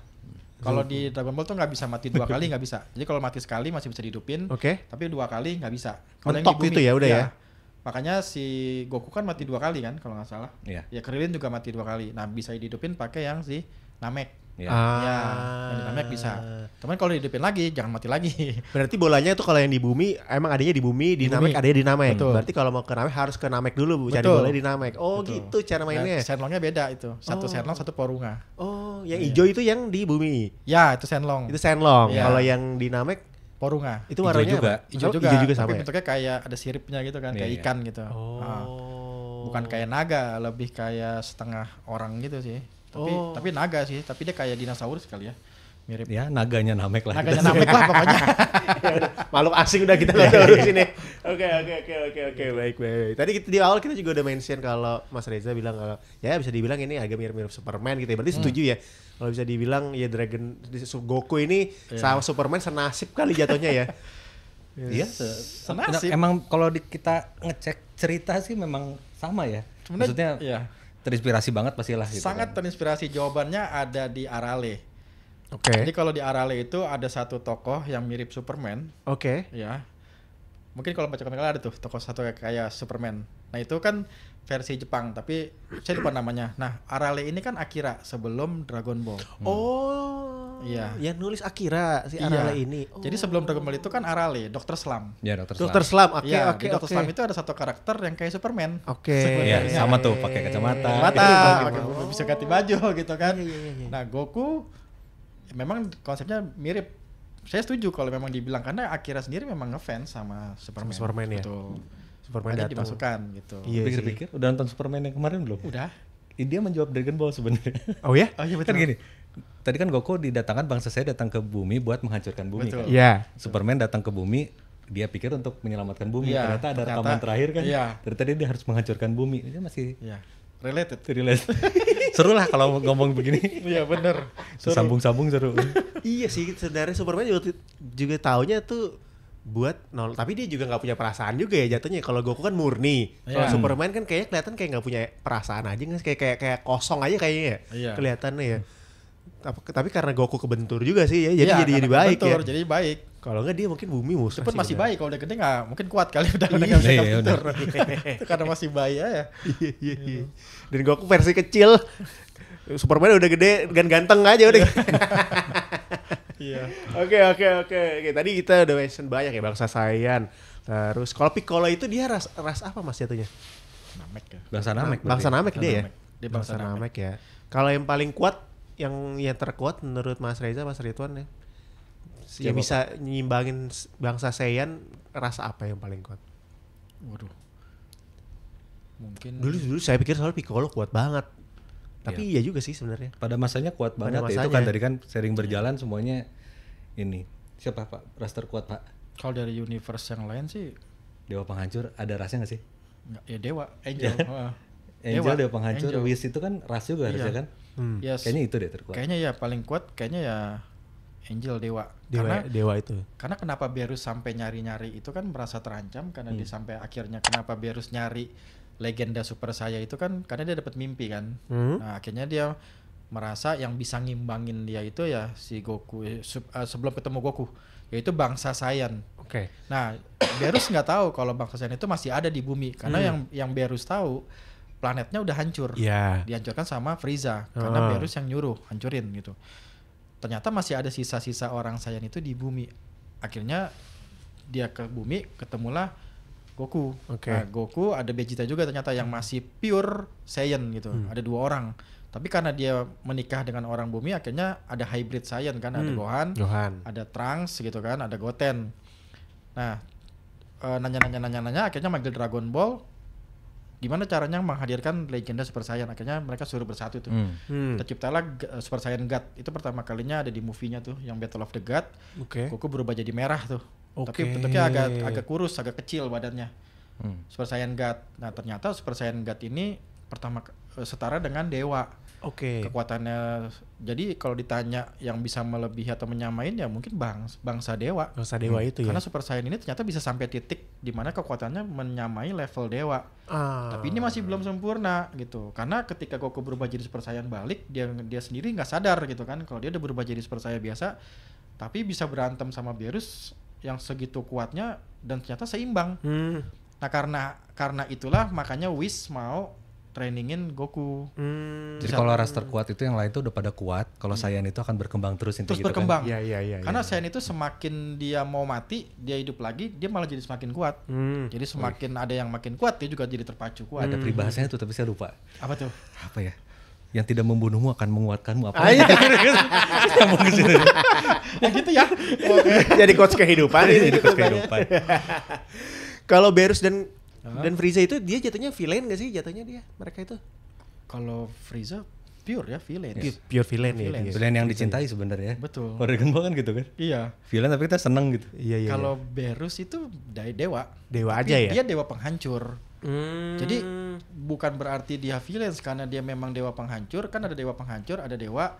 Kalau di Dragon Ball tuh nggak bisa mati 2 kali, nggak bisa. Jadi kalau mati sekali masih bisa dihidupin, Oke. tapi 2 kali nggak bisa. Kalau yang Mentok di bumi, itu ya udah ya? Makanya si Goku kan mati 2 kali kan kalau nggak salah. Iya. Ya Krillin juga mati 2 kali. Nah bisa dihidupin pakai yang si Namek. Iya. Ya, yang di Namek bisa. Cuman kalau dihidupin lagi jangan mati lagi. Berarti bolanya itu kalau yang di bumi emang adanya di bumi, di Di Namek bumi. adanya di Namek. Betul. Berarti kalau mau ke Namek harus ke Namek dulu Bu, cari Betul. bolanya di Namek. Oh, Betul. gitu cara mainnya. Nah, Shenlongnya beda itu. Satu Oh. Shenlong, satu Porunga. Oh, yang hijau itu yang di bumi. Ya itu Shenlong. Itu Shenlong. Iya. Kalau yang di Namek Porunga. itu Hijau warnanya juga. apa? Hijau juga, Hijau juga sama tapi ya. bentuknya kayak ada siripnya gitu kan, kayak Iya, iya. ikan gitu. Oh. Nah, bukan kayak naga, lebih kayak setengah orang gitu sih. Tapi naga sih, tapi dia kayak dinosaurus kali ya. Mirip. Ya naganya Namek lah. Naganya Namek lah pokoknya. Ya udah, makhluk asing udah kita nggak tahu di sini. Oke, baik. Tadi di awal kita juga udah mention kalau Mas Reza bilang kalau ya bisa dibilang ini agak mirip-mirip Superman gitu ya. Berarti setuju ya. Kalau bisa dibilang ya Goku ini sama Superman senasib kali jatuhnya ya. Iya. Senasib. Emang kalau kita ngecek cerita sih memang sama ya. Sebenarnya, Maksudnya iya. terinspirasi banget pastilah gitu. Sangat terinspirasi, jawabannya ada di Arale. Oke. Jadi kalau di Arale itu ada satu tokoh yang mirip Superman, Oke. ya. Mungkin kalau baca komik ada tuh tokoh satu kayak Superman. Nah itu kan versi Jepang, tapi saya lupa namanya. Nah Arale ini kan Akira sebelum Dragon Ball. Oh. Iya. Yang nulis Akira si Iya. Arale ini. Oh. Jadi sebelum Dragon Ball itu kan Arale, Dr. Slump. Ya Dokter Dr. Slump. Oke, Iya, oke, di Dr. oke. Slump itu ada satu karakter yang kayak Superman. Oke. Iya, sama tuh pakai kacamata. Mata, Iya. bisa ganti baju gitu kan. Iya. Nah Goku memang konsepnya mirip. Saya setuju kalau memang dibilang karena Akira sendiri memang ngefans sama Superman. Superman ya? Betul. Superman Makanya datang. dimasukkan gitu. Iya. Pikir-pikir udah nonton Superman yang kemarin belum? Udah. Dia menjawab Dragon Ball sebenarnya. Oh ya? Oh iya Kan gini. Tadi kan Goku didatangkan bangsa saya datang ke bumi buat menghancurkan bumi Betul. kan. Iya. Superman datang ke bumi, dia pikir untuk menyelamatkan bumi. Iya, Ternyata ada ternyata- rekaman terakhir kan. iya. Dari tadi dia harus menghancurkan bumi. Dia masih Iya. Related. relate. Seru lah kalau ngomong begini. Iya bener. Sambung-sambung seru. Iya sih, sebenarnya Superman juga taunya tuh buat nol, tapi dia juga nggak punya perasaan juga ya jatuhnya. Kalau Goku kan murni, kalau Iya. Superman kan kayaknya kelihatan kayak nggak punya perasaan aja, nggak sih? kayak kosong aja kayaknya ya, Iya. kelihatannya ya. Tapi karena Goku kebentur juga sih ya, jadi Iya, jadi karena baik kebentur, ya. Jadi baik. Kalau nggak dia mungkin bumi musuh. Itu pun sih masih benar. baik, kalau udah gede nggak mungkin kuat kali udah Iya, nggak bisa iya, kebentur. Itu karena masih bayi aja. Iya. Dan Goku versi kecil, Superman udah gede dan ganteng aja udah. Iya. Oke. Tadi kita udah mention banyak ya bangsa Saiyan. Terus kalau Piccolo itu dia ras apa mas jatuhnya? Namek ya. Bangsa Namek. Bangsa Namek dia ya. Namek. Dia bangsa Namek ya. Kalau yang paling kuat, yang terkuat menurut Mas Reza, Mas Ridwan ya, yang Siapa, bisa nyimbangin bangsa Saiyan, rasa apa yang paling kuat? Waduh. Mungkin Dulu saya pikir soal Piccolo kuat banget. Tapi iya juga sih sebenarnya. Pada masanya kuat Pada banget ya. Itu masanya. kan tadi kan sering berjalan semuanya ini. Siapa Pak? Raster kuat Pak? kalau dari universe yang lain sih Dewa Penghancur ada rasnya nggak sih? nggak, ya Dewa, Angel. Heeh. Angel Dewa Penghancur, Angel. Wish itu kan ras juga Iya. harusnya kan? Ya, Kayaknya itu deh terkuat. Kayaknya ya paling kuat kayaknya ya Angel Dewa. Dewa itu. Karena kenapa Berus sampai nyari-nyari itu kan merasa terancam karena dia sampai akhirnya kenapa Berus nyari legenda super saya itu kan karena dia dapat mimpi kan. Nah, akhirnya dia merasa yang bisa ngimbangin dia itu ya si Goku sebelum ketemu Goku yaitu bangsa Saiyan. Oke. Nah, Berus nggak tahu kalau bangsa Saiyan itu masih ada di bumi karena yang Berus tahu planetnya udah hancur. Iya. Dihancurkan sama Frieza karena Berus yang nyuruh hancurin gitu. Ternyata masih ada sisa-sisa orang Saiyan itu di bumi. Akhirnya dia ke bumi ketemulah Goku. Oke. Nah, Goku ada Vegeta juga ternyata yang masih pure Saiyan gitu. Ada 2 orang. Tapi karena dia menikah dengan orang bumi akhirnya ada hybrid Saiyan kan, ada Gohan, ada Trunks gitu kan, ada Goten. Nah, nanya akhirnya manggil Dragon Ball. Gimana caranya menghadirkan legenda Super Saiyan? Akhirnya mereka suruh bersatu tuh. Terciptalah Super Saiyan God. Itu pertama kalinya ada di movie-nya tuh, yang Battle of the God. Oke. Goku berubah jadi merah tuh. Oke. Tapi bentuknya agak kurus, agak kecil badannya. Super Saiyan God. Nah, ternyata Super Saiyan God ini setara dengan dewa. Oke. Kekuatannya, jadi kalau ditanya yang bisa melebihi atau menyamain ya mungkin bangsa dewa. Bangsa dewa itu ya. Karena Super Saiyan ini ternyata bisa sampai titik di mana kekuatannya menyamai level dewa. Tapi ini masih belum sempurna gitu. Karena ketika Goku berubah jadi Super Saiyan balik, dia sendiri nggak sadar gitu kan kalau dia udah berubah jadi Super Saiyan biasa, tapi bisa berantem sama Beerus yang segitu kuatnya dan ternyata seimbang. Nah karena itulah makanya Whis mau trainingin Goku. Jadi kalau ras terkuat itu yang lain tuh udah pada kuat, kalau Saiyan itu akan berkembang terus intinya Terus gitu berkembang. kan. Iya. Karena Saiyan itu semakin dia mau mati, dia hidup lagi, dia malah jadi semakin kuat. Jadi semakin ada yang makin kuat, dia juga jadi terpacu kuat. Ada peribahasanya tuh tapi saya lupa. Apa tuh? Apa ya? Yang tidak membunuhmu akan menguatkanmu apa? Iya. Nyambung ke situ. Ya gitu ya. Jadi coach kehidupan ini. Hidup kehidupan. Kalau Beerus dan Frieza itu dia jatuhnya villain gak sih jatuhnya dia mereka itu? Kalau Frieza pure ya villain. Pure villain ya. Villain. dia. Villain yang dicintai sebenarnya. Betul. Kalau Dragon Ball kan gitu kan. Iya. Villain tapi kita seneng gitu. Iya. Kalau Beerus itu dewa. Dewa Tapi aja ya? Dia dewa penghancur. Jadi bukan berarti dia villain karena dia memang dewa penghancur. Kan ada dewa penghancur, ada dewa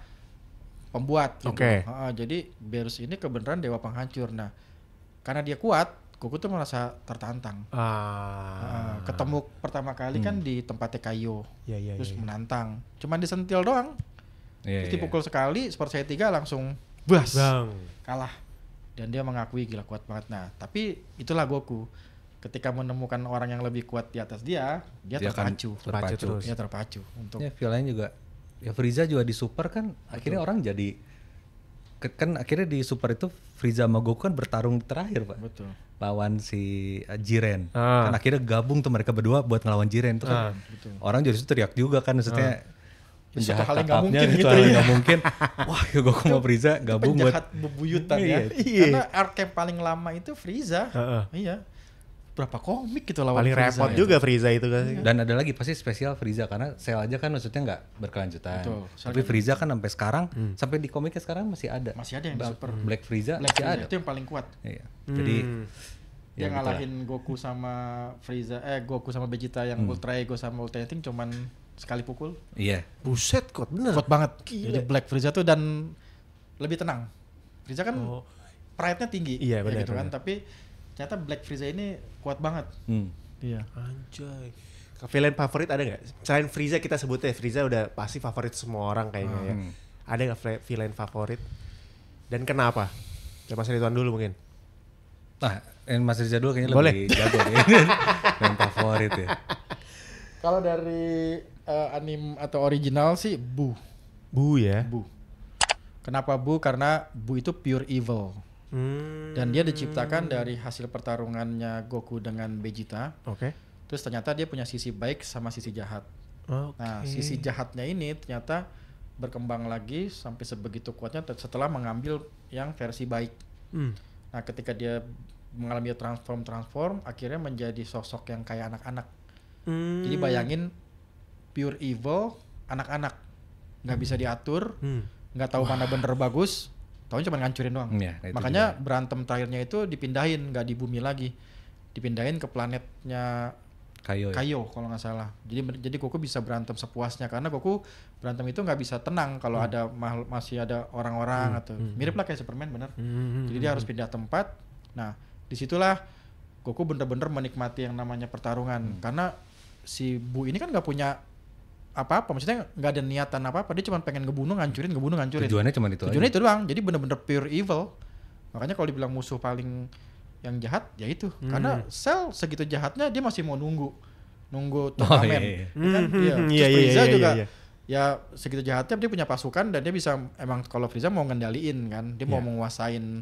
pembuat gitu. Oke. Jadi Beerus ini kebenaran dewa penghancur. Nah, karena dia kuat, Goku tuh merasa tertantang. Ketemu pertama kali kan di tempatnya Kaio. Iya. Terus menantang. Cuman disentil doang. Iya. Terus dipukul sekali, Super Saiyan 3 langsung bas. Bang. Kalah. Dan dia mengakui gila kuat banget. Nah, tapi itulah Goku. Ketika menemukan orang yang lebih kuat di atas dia akan terpacu. Terpacu terus. Dia terpacu untuk Ya villain juga. Ya Frieza juga di Super kan akhirnya orang jadi kan akhirnya di Super itu Frieza sama Goku kan bertarung terakhir Pak. betul. Lawan si Jiren. Kan akhirnya gabung tuh mereka berdua buat ngelawan Jiren tuh kan. Betul. Orang jadi teriak juga kan maksudnya Suatu hal yang nggak kakapnya mungkin gitu, gitu hal yang ya. nggak mungkin. Wah, ya Goku sama Frieza gabung buat Penjahat bebuyutan ya. Iya. Karena arc yang paling lama itu Frieza. Iya. Berapa komik gitu lawan Paling Frieza repot ya. juga Frieza itu kan. dan ada lagi pasti spesial Frieza karena Cell aja kan maksudnya nggak berkelanjutan. Betul. Tapi Frieza kan sampai sekarang sampai di komiknya sekarang masih ada. Masih ada yang di Super. Black Frieza Black masih Frieza ada. itu yang paling kuat. Iya. Jadi Dia ya ngalahin Goku sama Frieza, Goku sama Vegeta yang Ultra Ego sama Ultra Instinct cuman sekali pukul. iya. Buset kuat bener. Kuat banget. Jadi Black Frieza tuh dan lebih tenang. Frieza kan pride-nya tinggi. Iya, ya benar, gitu kan. benar. Tapi ternyata Black Frieza ini kuat banget. Iya. Anjay. Villain favorit ada nggak? Selain Frieza kita sebutnya Frieza udah pasti favorit semua orang kayaknya ya. Ada nggak villain favorit? Dan kenapa? Ya Mas Ridwan dulu mungkin. Nah, Mas Riza dulu kayaknya Boleh. lebih jago deh. Yang favorit ya. Kalau dari anime atau original sih Bu. Bu ya. Bu. Kenapa Bu? Karena Bu itu pure evil. Dan dia diciptakan dari hasil pertarungannya Goku dengan Vegeta. Oke. Terus ternyata dia punya sisi baik sama sisi jahat. Oke. Nah, sisi jahatnya ini ternyata berkembang lagi sampai sebegitu kuatnya setelah mengambil yang versi baik. Nah, ketika dia mengalami transform, akhirnya menjadi sosok yang kayak anak-anak. Jadi bayangin pure evil, anak-anak, nggak bisa diatur, nggak tahu mana bener bagus, taunya cuma ngancurin doang. Iya, itu Makanya berantem terakhirnya itu dipindahin, nggak di bumi lagi, dipindahin ke planetnya Kaio. Ya? Kaio kalau nggak salah. Jadi Goku bisa berantem sepuasnya karena Goku berantem itu nggak bisa tenang kalau ada masih ada orang-orang atau mirip lah kayak Superman bener. Jadi dia harus pindah tempat. Nah disitulah Goku bener-bener menikmati yang namanya pertarungan karena si Bu ini kan nggak punya apa-apa, maksudnya nggak ada niatan apa-apa, dia cuma pengen ngebunuh ngancurin. Tujuannya cuma itu Tujuannya aja. itu doang. Jadi bener-bener pure evil. Makanya kalau dibilang musuh paling yang jahat ya itu karena Cell segitu jahatnya dia masih mau nunggu turnamen. iya. Kan? Iya. Terus Iya, Frieza iya, juga iya. ya segitu jahatnya dia punya pasukan dan dia bisa emang kalau Frieza mau ngendaliin kan dia mau menguasain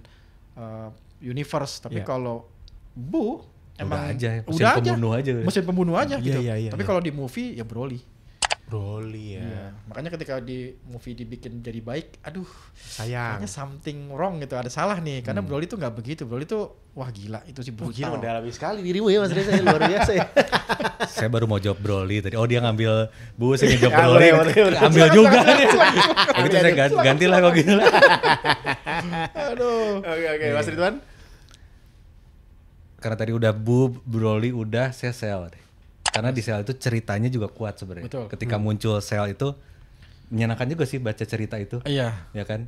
universe tapi Iya. kalau Bu emang aja, mesin udah pembunuh aja. mesin pembunuh aja Iya, gitu iya, tapi iya. kalau di movie ya Broly. Broly ya. Iya. Makanya ketika di movie dibikin jadi baik, aduh, Sayang. kayaknya something wrong gitu, ada salah nih. Karena Broly tuh nggak begitu. Broly tuh wah gila, itu sih Gila brutal. mendalami sekali dirimu ya Mas Reza, luar biasa ya. Saya baru mau jawab Broly tadi. Oh dia ngambil Bu, saya ngejawab Ya, Broly. boleh. Ambil juga nih. Begitu saya ganti lah kok gitu. Aduh. Oke, Mas Ridwan. Karena tadi udah Bu, Broly udah, Cell deh. Karena di Cell itu ceritanya juga kuat sebenarnya. Betul. Ketika muncul Cell itu menyenangkan juga sih baca cerita itu. Iya. Ya kan?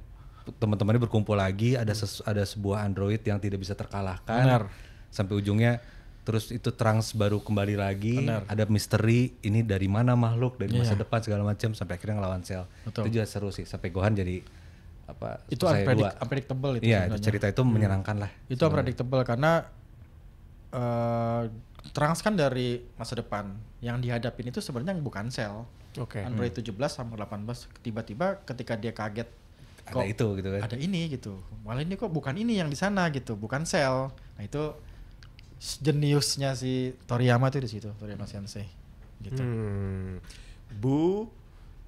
Teman-temannya berkumpul lagi, ada sebuah android yang tidak bisa terkalahkan. Benar. Sampai ujungnya terus itu Trunks baru kembali lagi, Benar. ada misteri ini dari mana makhluk dari masa depan segala macam sampai akhirnya ngelawan Cell. Betul. Itu juga seru sih sampai Gohan jadi apa? Itu Super Saiyan 2. unpredictable itu Iya, sebenarnya. cerita itu menyenangkan lah. Itu unpredictable karena Trunks kan dari masa depan yang dihadapin itu sebenarnya bukan Cell. Oke. Android 17 sama 18 tiba-tiba ketika dia kaget Ada itu gitu kan. ada ini gitu. Malah ini kok bukan ini yang di sana gitu, bukan Cell. Nah, itu jeniusnya si Toriyama tuh di situ, Toriyama Sensei gitu. Bu,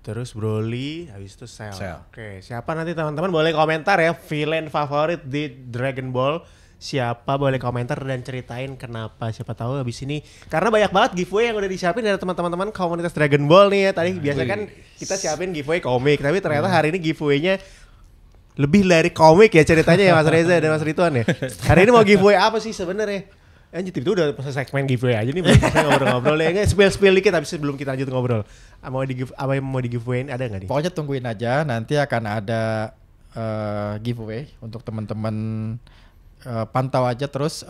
terus Broly, habis itu Cell. Cell. Oke, siapa nanti teman-teman boleh komentar ya villain favorit di Dragon Ball. Siapa boleh komentar dan ceritain kenapa, siapa tahu habis ini karena banyak banget giveaway yang udah disiapin dari teman-teman komunitas Dragon Ball nih ya. Tadi biasa kan kita siapin giveaway komik, tapi ternyata hari ini giveaway-nya lebih dari komik ya ceritanya ya Mas Reza dan Mas Ridwan ya. Hari ini mau giveaway apa sih sebenarnya? Anjir itu udah segmen giveaway aja nih belum selesai ngobrol-ngobrol ya. Spill dikit habis sebelum kita lanjut ngobrol. Apa yang mau di giveaway ada nggak nih? Pokoknya tungguin aja, nanti akan ada giveaway untuk teman-teman. Pantau aja terus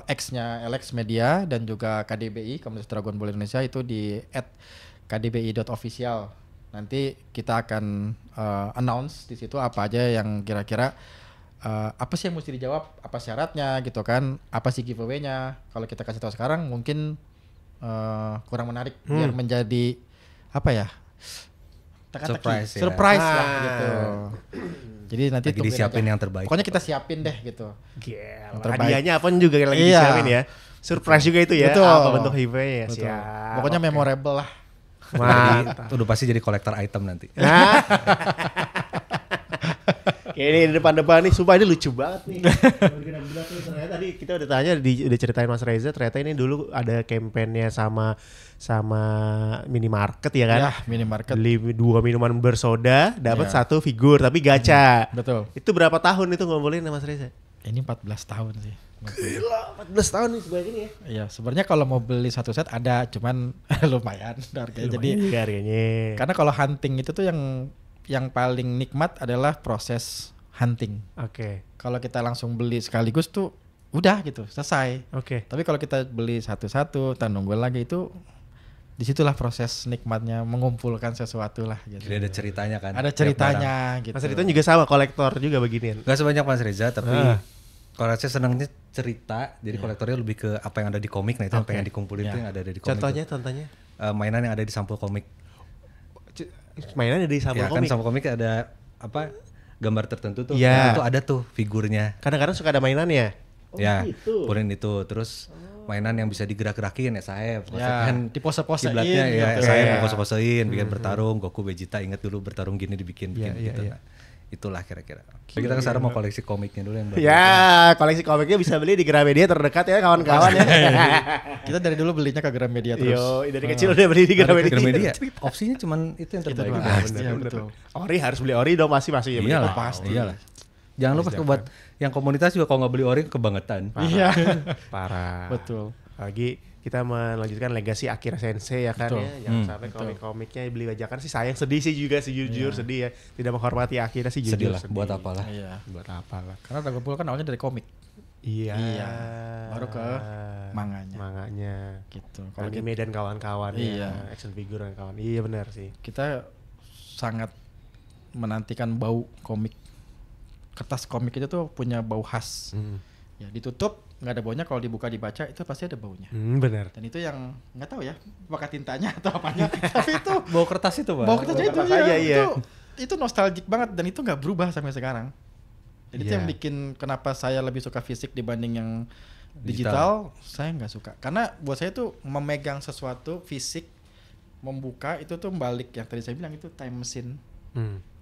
X-nya LX Media dan juga KDBI Komunitas Dragon Ball Indonesia itu di @kdbi.official. Nanti kita akan announce di situ apa aja yang kira-kira apa sih yang mesti dijawab, apa syaratnya gitu kan, apa sih giveaway-nya. Kalau kita kasih tahu sekarang mungkin kurang menarik biar menjadi apa ya? Surprise ya. Surprise lah gitu. Jadi nanti Lagi disiapin yang terbaik. Pokoknya kita siapin deh gitu. Gila, terbaik. hadiahnya apa juga lagi Iya. disiapin ya. Surprise juga itu ya. Betul. Apa bentuk giveaway ya? Betul. Siap. Pokoknya Oke. memorable lah. Mantap. Udah pasti jadi kolektor item nanti. Nah. Kayak ini di depan-depan nih, sumpah ini lucu banget nih. Ternyata tadi kita udah tanya, udah ceritain Mas Reza, ternyata ini dulu ada kampanye sama minimarket ya kan? Ya, minimarket. Beli 2 minuman bersoda, dapat Ya. 1 figur, tapi gacha. Betul. Itu berapa tahun itu ngumpulin Mas Reza? Ini 14 tahun sih. Gila, 14 tahun nih sebanyak ini ya. Iya, sebenarnya kalau mau beli satu set ada, cuman lumayan harganya. Jadi Lumayan harganya. karena kalau hunting itu tuh yang paling nikmat adalah proses hunting. Oke. Kalau kita langsung beli sekaligus tuh udah gitu, selesai. Oke. Tapi kalau kita beli satu-satu, kita nunggu lagi itu disitulah proses nikmatnya mengumpulkan sesuatu lah gitu. Jadi ada ceritanya kan. Ada tiap ceritanya gitu. Mas Ridwan juga sama kolektor juga beginian. barang. Gak sebanyak Mas Reza tapi Ah. kalau saya senangnya cerita, jadi kolektornya lebih ke apa yang ada di komik. Nah itu yang Oke. pengen dikumpulin tuh Ya. yang ada di komik. Contohnya. Mainan yang ada di sampul komik. Mainannya dari sampul Ya kan komik. sampul komik ada apa gambar tertentu tuh. Iya. Nah, itu ada tuh figurnya. Kadang-kadang suka ada mainannya. Oh, Ya, gitu. purin itu. Terus mainan yang bisa digerak-gerakin ya saya. Ya, kan dipose-posein kiblatnya ya gitu. saya Iya. mau pose-posein, bikin bertarung, Goku, Vegeta ingat dulu bertarung gini dibikin Iya, iya, gitu. iya. Nah, itulah kira-kira. Kita kan sekarang mau koleksi komiknya dulu yang baru. Ya, koleksi komiknya bisa beli di Gramedia terdekat ya kawan-kawan ya. Kita dari dulu belinya ke Gramedia terus. Yo, dari kecil udah beli di Gramedia. Gramedia. Opsinya cuman itu yang Itu terbaik. doang. Ah, Iya, betul. Ori harus beli ori dong pasti ya. Iyalah, pasti. iyalah. Jangan lupa buat yang komunitas juga kalau nggak beli ori kebangetan. Iya. Parah. Betul. Lagi kita melanjutkan legasi Akira Sensei ya kan Betul. ya. Jangan sampai komik-komiknya beli bajakan sih sayang, sedih sih juga sejujur sedih ya. Tidak menghormati Akira sih jujur. Sedih lah, buat apalah. Iya. Buat apalah. Karena Dragon Ball kan awalnya dari komik Iya. Iya. Baru ke manganya. Manganya. gitu. Kalau Anime dan kawan-kawan Iya. ya. Action figure dan kawan. Iya benar sih. kita sangat menantikan bau komik. Kertas komik itu tuh punya bau khas. Ya, ditutup nggak ada baunya, kalau dibuka dibaca itu pasti ada baunya. Benar. Dan itu yang nggak tahu ya, apakah tintanya atau apanya. Tapi itu Bawa kertas itu, Pak. bau kertasnya itu kertas ya, aja, iya. itu nostalgic banget dan itu nggak berubah sampai sekarang. Jadi itu Iya. yang bikin kenapa saya lebih suka fisik dibanding yang digital, saya nggak suka. Karena buat saya tuh memegang sesuatu fisik, membuka itu tuh balik yang tadi saya bilang itu time machine.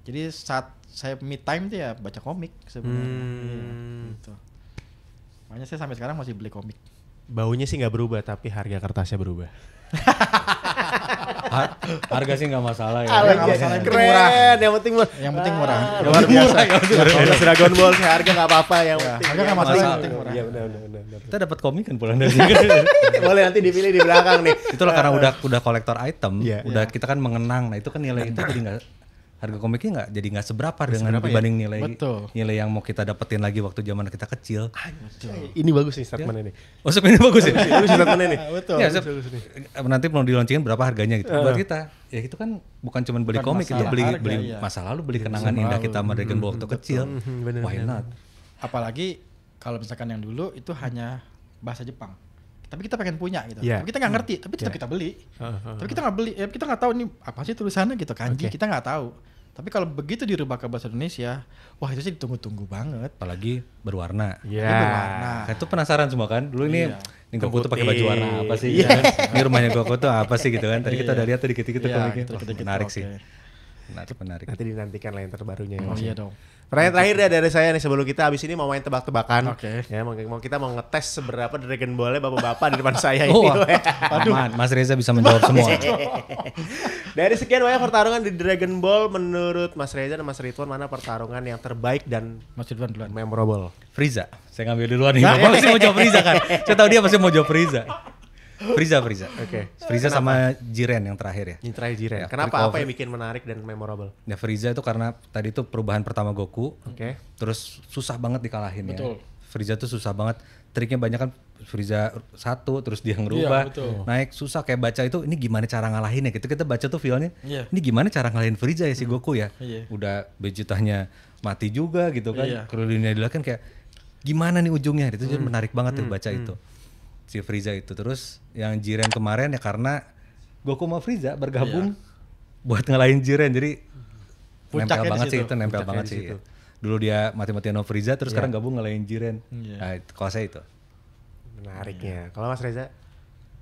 Jadi saat saya me time tuh ya baca komik sebenarnya. Iya, gitu. Makanya saya sampai sekarang masih beli komik. Baunya sih nggak berubah tapi harga kertasnya berubah. Harga sih nggak masalah ya. nggak masalah, yang penting Keren, murah. yang penting murah. Yang penting murah. Luar biasa. Kalau Dragon Ball sih harga nggak apa-apa yang Ya, penting. harga nggak masalah, yang penting murah. Iya benar. Kita dapat komik kan pulang dari sini. Boleh nanti dipilih di belakang nih. Itulah karena udah kolektor item, Iya. udah kita kan mengenang. Nah, itu kan nilai itu jadi nggak harga komiknya nggak seberapa dengan seberapa ya? dibanding nilai Betul. nilai yang mau kita dapetin lagi waktu zaman kita kecil. Ini bagus nih statement ini. Oh sebenarnya bagus ya. Bagus statement ini. Betul. Ya, nanti mau dilaunchingin berapa harganya gitu. Buat kita, ya itu kan bukan cuma beli Bukan komik, itu masalah beli harga, beli iya. masa lalu, beli kenangan indah kita sama Dragon Ball waktu kecil. bener, Why not? Apalagi kalau misalkan yang dulu itu hanya bahasa Jepang. Tapi kita pengen punya gitu. Iya. Tapi kita nggak ngerti, tapi tetap kita beli. Tapi kita nggak beli, kita nggak tahu ini apa sih tulisannya gitu, kanji, kita nggak tahu. Tapi kalau begitu dirubah ke bahasa Indonesia, wah itu sih ditunggu-tunggu banget. Apalagi berwarna. Iya. Ini berwarna. Kan itu penasaran semua kan. Dulu ini Iya. ini Goku tuh pakai baju warna apa sih? Iya. Gitu kan? Ini rumahnya Goku tuh apa sih gitu kan? Tadi kita udah lihat tuh dikit-dikit tuh Iya, komiknya. gitu, Wah, dikit-dikit, menarik oke. sih. Menarik. Nanti dinantikan lah yang terbarunya ya. Oh Mas. iya dong. Pertanyaan terakhir deh dari saya nih sebelum kita abis ini mau main tebak-tebakan. Oke. Ya, kita mau ngetes seberapa Dragon Ball-nya bapak-bapak di depan saya Oh, ini. aman. Mas Reza bisa menjawab semua. Dari sekian banyak pertarungan di Dragon Ball, menurut Mas Reza dan Mas Ridwan mana pertarungan yang terbaik dan Mas Ridwan duluan. memorable? Frieza. Saya ngambil duluan nih. Bapak pasti mau jawab Frieza kan? Saya tahu dia pasti mau jawab Frieza. Frieza. Oke. Frieza sama Jiren yang terakhir ya. Yang terakhir Jiren. Ya, Kenapa? kalau Apa yang bikin menarik dan memorable? Ya Frieza itu karena tadi itu perubahan pertama Goku. Oke. Terus susah banget dikalahin Betul. ya. Frieza tuh susah banget. Triknya banyak kan Frieza 1 terus dia ngerubah. Iya, betul. Naik susah kayak baca itu ini gimana cara ngalahinnya gitu. Kita baca tuh feelnya. Iya. Ini gimana cara ngalahin Frieza ya si Goku ya. Iya. Udah Vegetanya mati juga gitu kan. Iya. Kalau dunia kan kayak gimana nih ujungnya. Itu jadi menarik banget tuh baca itu. Si Frieza itu. Terus yang Jiren kemarin ya karena Goku sama Frieza bergabung buat ngalahin Jiren. Jadi Puncaknya nempel di banget sih situ. itu, nempel Puncaknya banget di sih. situ. Dulu dia mati-matian sama Frieza terus sekarang gabung ngalahin Jiren. Iya. Nah, kalau saya itu. Menariknya. Kalau Mas Reza?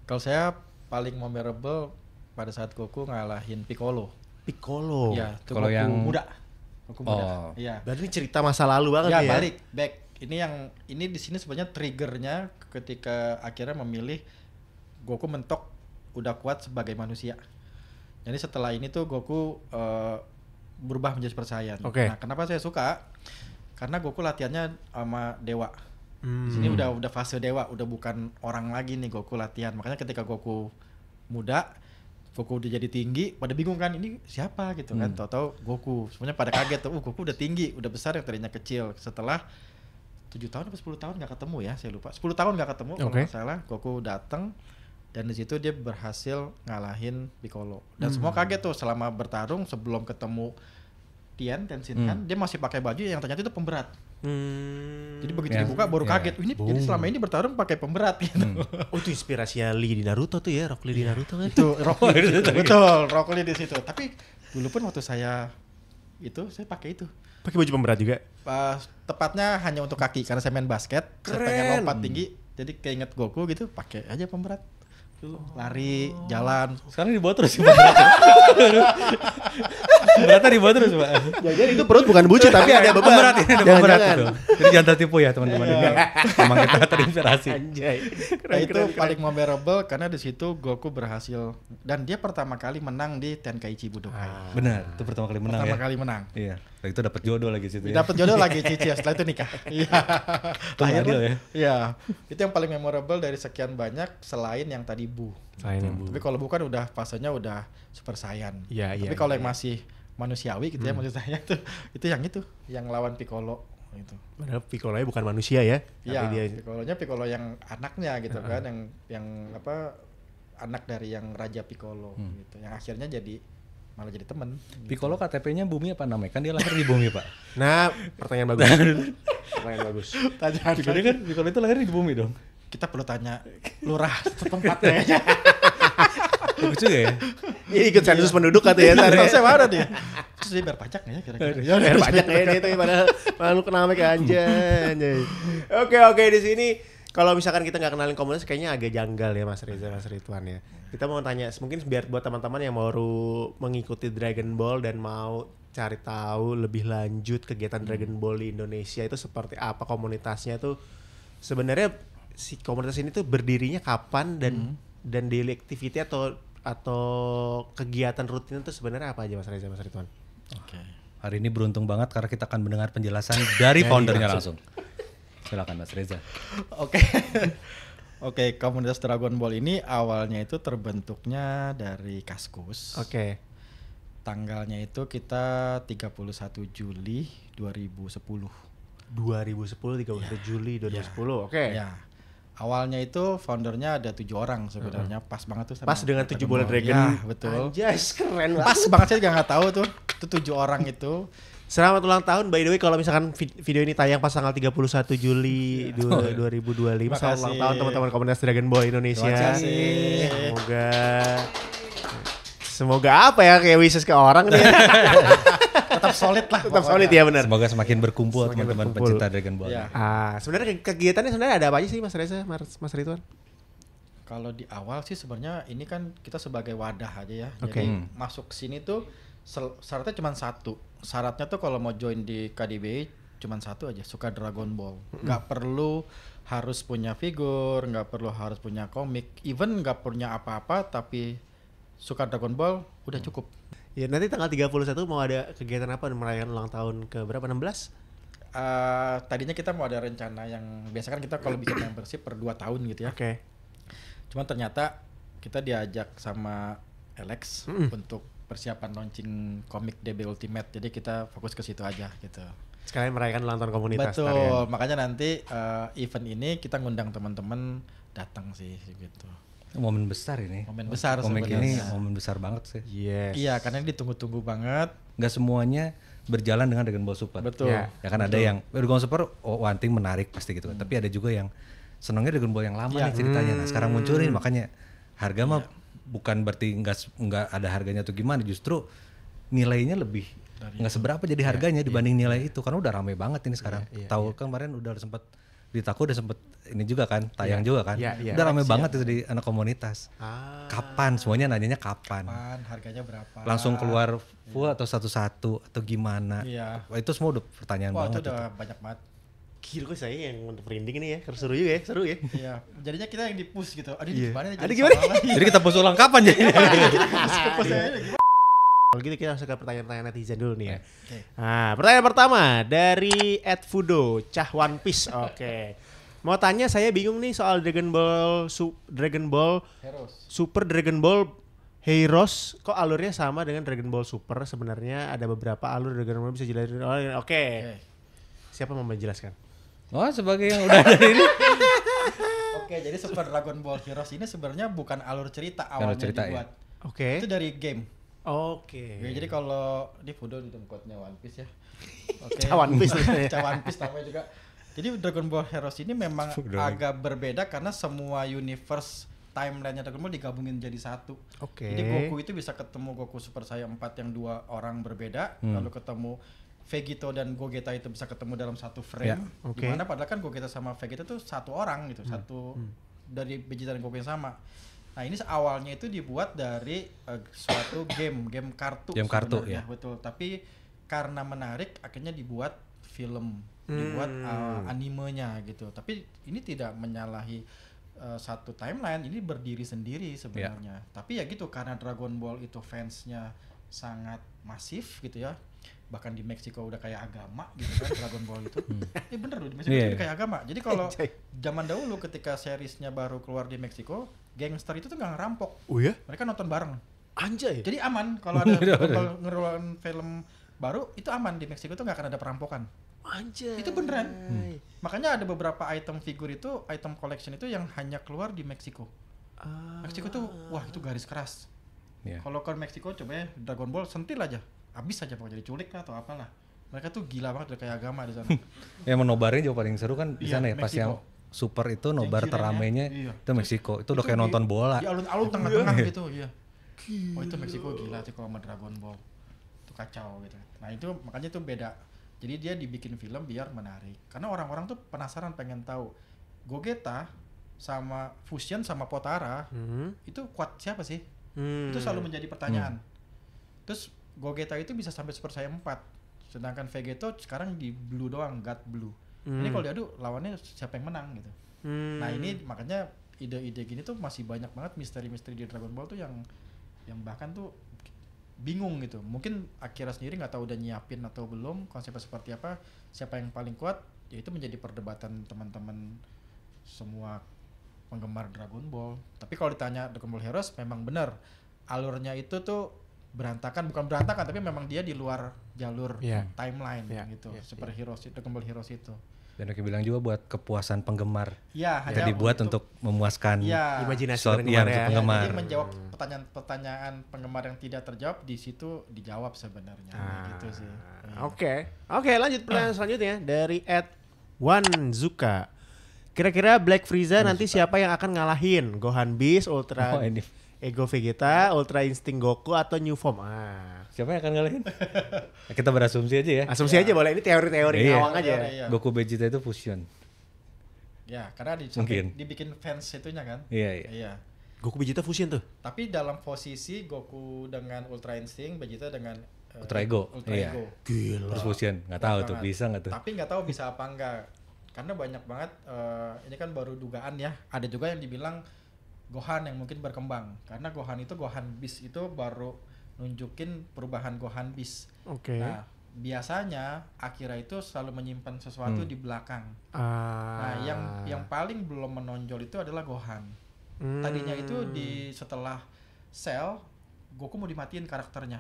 Kalau saya paling memorable pada saat Goku ngalahin Piccolo. Piccolo. Iya, itu Kalau Goku yang- muda. Goku muda. Oh. Iya. Berarti ini cerita masa lalu banget Ya, ya? balik back. Ini di sini sebenarnya triggernya ketika akhirnya memilih Goku mentok udah kuat sebagai manusia. Jadi setelah ini tuh Goku berubah menjadi Super Saiyan. Oke. Nah, kenapa saya suka? Karena Goku latihannya sama dewa. Di sini udah fase dewa, udah bukan orang lagi nih Goku latihan. Makanya ketika Goku muda, Goku udah jadi tinggi, pada bingung kan ini siapa gitu kan. Tahu-tahu Goku. Semuanya pada kaget tuh, Goku udah tinggi, udah besar yang tadinya kecil. Setelah 7 tahun atau 10 tahun nggak ketemu ya, saya lupa. 10 tahun nggak ketemu kalau Oke. nggak salah. Goku datang dan di situ dia berhasil ngalahin Piccolo. Dan semua kaget tuh selama bertarung sebelum ketemu Tenshin Han, dia masih pakai baju yang ternyata itu pemberat. Jadi begitu Ya. dibuka baru Ya. kaget. Ini jadi selama ini bertarung pakai pemberat gitu. Oh itu inspirasinya Lee di Naruto tuh ya, Rock Lee di Naruto kan? Itu Rock Lee di situ. Betul, Rock Lee di situ. Tapi dulu pun waktu saya pakai itu. Pakai baju pemberat juga? Tepatnya hanya untuk kaki karena saya main basket. Saya pengen Keren. lompat tinggi. Jadi keinget Goku gitu, pakai aja pemberat. Dulu lari, jalan. Sekarang dibawa terus Pak. Beratnya dibawa terus Pak. Jadi itu perut bukan bucu tapi ada beban. Berat ini ada berat Jangan-jangan. itu. Jadi jangan tertipu ya teman-teman ini. Emang kita terinspirasi. Anjay. Nah, itu paling memorable karena di situ Goku berhasil dan dia pertama kali menang di Tenkaichi Budokai. Benar, itu pertama kali menang Pertama ya. kali menang. Iya. Nah, itu dapat jodoh lagi situ ya. Dapat jodoh lagi cicil, setelah itu nikah. Iya. Itu adil ya. Iya. Itu yang paling memorable dari sekian banyak selain yang tadi Bu. Selain yang Bu. Tapi kalau bukan udah fasenya udah Super Saiyan. Iya, iya, Tapi kalau iya. yang masih manusiawi gitu ya maksud saya itu yang lawan Piccolo gitu. Padahal Piccolo-nya bukan manusia ya. Iya, Tapi dia Piccolo yang anaknya gitu kan yang apa anak dari yang Raja Piccolo gitu. Yang akhirnya malah jadi temen. Piccolo KTP-nya bumi apa namanya? Kan dia lahir di bumi, Pak. Nah, pertanyaan bagus. Pertanyaan bagus. Tanya Piccolo itu lahir di bumi dong. kita perlu tanya lurah setempat kayaknya. Bagus juga ya. Ini ikut sensus penduduk katanya. Tahu saya mana dia? Terus dia bayar pajak nggak ya kira-kira? Ya, Biar banyak kayaknya itu padahal lu kenal mereka anjay. Oke di sini kalau misalkan kita nggak kenalin komunitas kayaknya agak janggal ya Mas Reza, Mas Ridwan ya. Kita mau tanya mungkin biar buat teman-teman yang baru mengikuti Dragon Ball dan mau cari tahu lebih lanjut kegiatan Dragon Ball di Indonesia itu seperti apa komunitasnya tuh. Sebenarnya si komunitas ini tuh berdirinya kapan dan daily activity atau kegiatan rutin itu sebenarnya apa aja Mas Reza, Mas Ridwan? Oke. Hari ini beruntung banget karena kita akan mendengar penjelasan dari foundernya langsung. Silakan Mas Reza. Oke. Oke, komunitas Dragon Ball ini awalnya itu terbentuknya dari Kaskus. Oke. Tanggalnya itu kita 31 Juli 2010. 2010 31 Juli 2010. Oke. Ya. Awalnya itu foundernya ada 7 orang sebenarnya, pas banget tuh sama Pas dengan 7 bola Ball. dragon. Ya, betul. Anjay, keren banget. Pas banget, saya juga nggak tahu tuh. Itu 7 orang itu. Selamat ulang tahun, by the way, kalau misalkan video ini tayang pas tanggal 31 Juli 2025. Selamat ulang tahun teman-teman komunitas Dragon Ball Indonesia. Terima kasih. Semoga apa ya, kayak wishes ke orang nih. Tetap solid lah. Tetap solid ya, benar. Semoga semakin berkumpul Semakin teman-teman berkumpul. pencinta Dragon Ball. Ya. Sebenarnya kegiatannya sebenarnya ada apa aja sih Mas Reza, Mas Ridwan? Kalau di awal sih sebenarnya ini kan kita sebagai wadah aja ya. Oke. Jadi masuk sini tuh syaratnya cuma satu. Syaratnya tuh kalau mau join di KDBI cuma satu aja, suka Dragon Ball. Nggak perlu harus punya figur, nggak perlu harus punya komik, even nggak punya apa-apa tapi suka Dragon Ball udah cukup. Ya nanti tanggal 31 mau ada kegiatan apa merayakan ulang tahun ke berapa, 16? Tadinya kita mau ada rencana yang biasa kan kita kalau bikin membership per 2 tahun gitu ya. Oke. Cuman ternyata kita diajak sama Alex untuk persiapan launching komik DB Ultimate. Jadi kita fokus ke situ aja gitu. Sekalian merayakan ulang tahun komunitas. Betul. tarian. Makanya nanti event ini kita ngundang teman-teman datang sih gitu. Momen besar ini. Momen besar Komik ini sebenarnya. momen besar banget sih. Yes. Iya, karena ini ditunggu-tunggu banget. Nggak semuanya berjalan dengan Dragon Ball Super. Betul. Ya. Ya kan ada yang Dragon Ball Super one thing menarik pasti gitu kan. Tapi ada juga yang senangnya Dragon Ball yang lama Ya. nih ceritanya. Nah, sekarang muncul nih makanya harga mah bukan berarti nggak ada harganya atau gimana, justru nilainya lebih nggak seberapa jadi harganya dibanding nilai itu karena udah rame banget ini sekarang. Tahu kan kemarin udah sempet di Taku udah sempet ini juga kan tayang juga kan. Udah rame banget itu di anak komunitas. Kapan semuanya nanyanya kapan? Kapan, harganya berapa? Langsung keluar full atau satu-satu atau gimana? Iya. Wah, itu semua udah pertanyaan Wah, itu banget. udah banyak banget. Gila kok saya yang untuk merinding ini ya. Seru juga ya, seru ya. Iya, jadinya kita yang di-push gitu. Aduh, ini gimana nih? Aduh, Jadi gimana? sama lagi. Jadi kita push ulang kapan jadi? Push aja gimana? Kalau gitu kita masuk ke pertanyaan-pertanyaan netizen dulu nih ya. Oke. Nah, pertanyaan pertama dari @fudo, Cah One Piece. Oke. Mau tanya, saya bingung nih soal Dragon Ball Heroes. Super Dragon Ball Heroes. Kok alurnya sama dengan Dragon Ball Super? Sebenarnya ada beberapa alur Dragon Ball bisa jelasin. Oh, oke. Oke. Siapa mau menjelaskan? Oh, sebagai yang udah ada ini. Oke, jadi Super Dragon Ball Heroes ini sebenarnya bukan alur cerita awalnya cerita, dibuat. Oke. Itu dari game. Oke. Ya, jadi kalau di Fudo di tempatnya One Piece ya. Oke. Cah One Piece namanya. Cah One Piece namanya juga. Jadi Dragon Ball Heroes ini memang agak berbeda karena semua universe timeline-nya Dragon Ball digabungin jadi satu. Oke. Jadi Goku itu bisa ketemu Goku Super Saiyan 4 yang 2 orang berbeda, lalu ketemu Vegito dan Gogeta itu bisa ketemu dalam satu frame. Ya, oke. Dimana padahal kan Gogeta sama Vegeta tuh satu orang gitu, satu dari Vegeta dan Goku yang sama. Nah, ini awalnya itu dibuat dari suatu game kartu. Game kartu, sebenarnya, ya. betul. Tapi karena menarik, akhirnya dibuat film, dibuat animenya gitu. Tapi ini tidak menyalahi satu timeline, ini berdiri sendiri sebenarnya. Tapi ya gitu, karena Dragon Ball itu fansnya sangat masif gitu ya. Bahkan di Meksiko udah kayak agama gitu kan Dragon Ball itu. Bener loh, di Meksiko itu kayak agama. Jadi kalau zaman dahulu ketika seriesnya baru keluar di Meksiko, gangster itu tuh nggak ngerampok. Oh ya? Mereka nonton bareng. Anjay. Jadi aman kalau ada ngeluarin film baru itu aman di Meksiko tuh nggak akan ada perampokan. Anjay. Itu beneran. Makanya ada beberapa item figur itu, item collection itu yang hanya keluar di Meksiko. Meksiko tuh wah itu garis keras. Kalau ke Meksiko coba ya Dragon Ball sentil aja. Habis aja pokoknya diculik lah atau apalah. Mereka tuh gila banget udah kayak agama di sana. Yang nobarnya juga paling seru kan di Iya, sana ya pas Meksiko. yang Super itu nobar Yang teramainya iya. itu Meksiko. Itu udah kayak nonton bola. Di alun-alun tengah-tengah gitu, iya. Oh itu Meksiko gila sih kalau sama Dragon Ball. Itu kacau gitu. Nah itu makanya itu beda. Jadi dia dibikin film biar menarik. Karena orang-orang tuh penasaran pengen tahu Gogeta sama Fusion sama Potara itu kuat siapa sih? Itu selalu menjadi pertanyaan. Terus Gogeta itu bisa sampai Super Saiyan 4. Sedangkan Vegeta sekarang di Blue doang, God Blue. Ini kalau diadu lawannya siapa yang menang gitu. Nah, ini makanya ide-ide gini tuh masih banyak banget misteri-misteri di Dragon Ball tuh yang bahkan tuh bingung gitu. Mungkin Akira sendiri nggak tahu udah nyiapin atau belum konsepnya seperti apa, siapa yang paling kuat, ya itu menjadi perdebatan teman-teman semua penggemar Dragon Ball. Tapi kalau ditanya Dragon Ball Heroes memang benar alurnya itu tuh berantakan, bukan berantakan tapi memang dia di luar jalur Iya. timeline Iya, gitu. iya, Super Heroes itu, Dragon Ball Heroes itu. Dan Oki bilang juga buat kepuasan penggemar. Ya, Kita dibuat untuk memuaskan ya, Imajinasi So, penggemar iya, ya. untuk penggemar. Jadi menjawab pertanyaan-pertanyaan penggemar yang tidak terjawab di situ dijawab sebenarnya gitu sih. Iya. Oke, lanjut pertanyaan selanjutnya dari @Wanzuka. Kira-kira Black Frieza nanti siapa yang akan ngalahin? Gohan Beast, Ultra Oh, ini. Ego Vegeta, Ultra Instinct Goku atau New Form? Siapa yang akan ngalahin? Kita berasumsi aja ya. Asumsi aja boleh, ini teori-teori Iya. ngawang aja. Iya. Goku Vegeta itu fusion. Ya, karena Mungkin. dibikin fans itunya kan. Iya, iya. Iya. Goku Vegeta fusion tuh. Tapi dalam posisi Goku dengan Ultra Instinct, Vegeta dengan Ultra Ego. Ultra Iya. Ego. Gila. Terus fusion. Nggak tahu tuh, Banget. bisa nggak tuh? Tapi nggak tahu bisa apa enggak. Karena banyak banget ini kan baru dugaan ya. Ada juga yang dibilang Gohan yang mungkin berkembang. Karena Gohan Beast itu baru nunjukin perubahan Gohan Beast. Oke. Nah, biasanya Akira itu selalu menyimpan sesuatu di belakang. Nah, yang paling belum menonjol itu adalah Gohan. Tadinya itu setelah Cell, Goku mau dimatiin karakternya.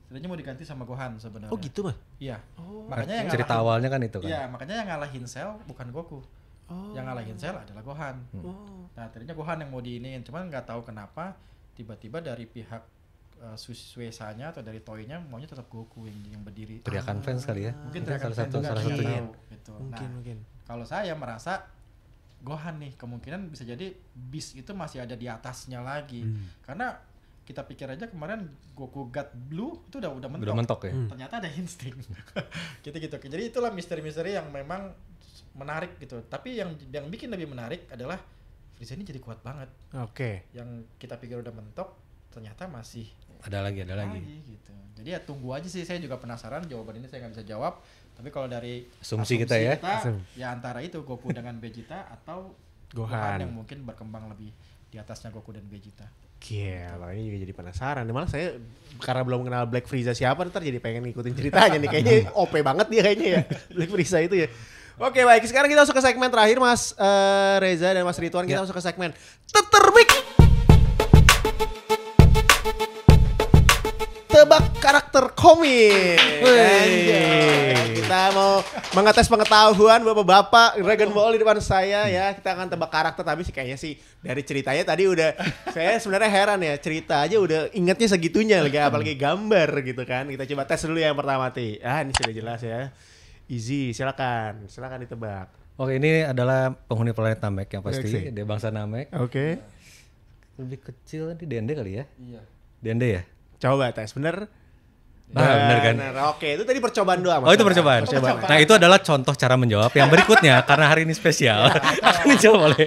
Tadinya mau diganti sama Gohan sebenarnya. Oh gitu mah? Iya. Makanya yang Cerita awalnya kan itu kan. Iya, makanya yang ngalahin Cell bukan Goku. Yang ngalahin Cell adalah Gohan. Nah, tadinya Gohan yang mau diiniin, cuman nggak tahu kenapa tiba-tiba dari pihak Suesanya atau dari Toei-nya maunya tetap Goku yang berdiri. Teriakan fans kali ya. Mungkin salah teriakan satu fans salah juga, satunya. nggak tahu, gitu. Mungkin. Kalau saya merasa Gohan nih kemungkinan bisa jadi Beast itu masih ada di atasnya lagi. Karena kita pikir aja kemarin Goku God Blue itu udah mentok. Udah mentok ya. Ternyata ada insting. Gitu-gitu. Jadi itulah misteri-misteri yang memang menarik gitu. Tapi yang bikin lebih menarik adalah Frieza ini jadi kuat banget. Oke. Yang kita pikir udah mentok ternyata masih Ada lagi. gitu. Jadi ya tunggu aja sih, saya juga penasaran, jawaban ini saya nggak bisa jawab. Tapi kalau dari Asumsi kita ya. ya antara itu Goku dengan Vegeta atau Gohan. yang mungkin berkembang lebih di atasnya Goku dan Vegeta. Gila, ini juga jadi penasaran. Malah saya karena belum kenal Black Frieza siapa, ntar jadi pengen ngikutin ceritanya nih. Kayaknya OP banget dia kayaknya ya, Black Frieza itu ya. Oke baik, sekarang kita masuk ke segmen terakhir Mas Reza dan Mas Ridwan. Kita masuk ke segmen Teterbik. Tebak karakter komik. Anjay. Kita mau mengetes pengetahuan bapak-bapak Dragon Ball di depan saya ya. Kita akan tebak karakter, tapi sih kayaknya sih dari ceritanya tadi udah saya sebenarnya heran ya, cerita aja udah ingetnya segitunya lagi, apalagi gambar gitu kan. Kita coba tes dulu yang pertama Ti. Ini sudah jelas ya. Easy, silakan ditebak. Oke, ini adalah penghuni planet Namek yang pasti. Oke. Dia bangsa Namek. Oke. Lebih kecil nanti Dende kali ya? Iya. Dende ya? Coba tes bener. Bener kan? Oke, itu tadi percobaan doang. Oh itu percobaan. Nah itu adalah contoh cara menjawab yang berikutnya karena hari ini spesial. Akan dijawab oleh.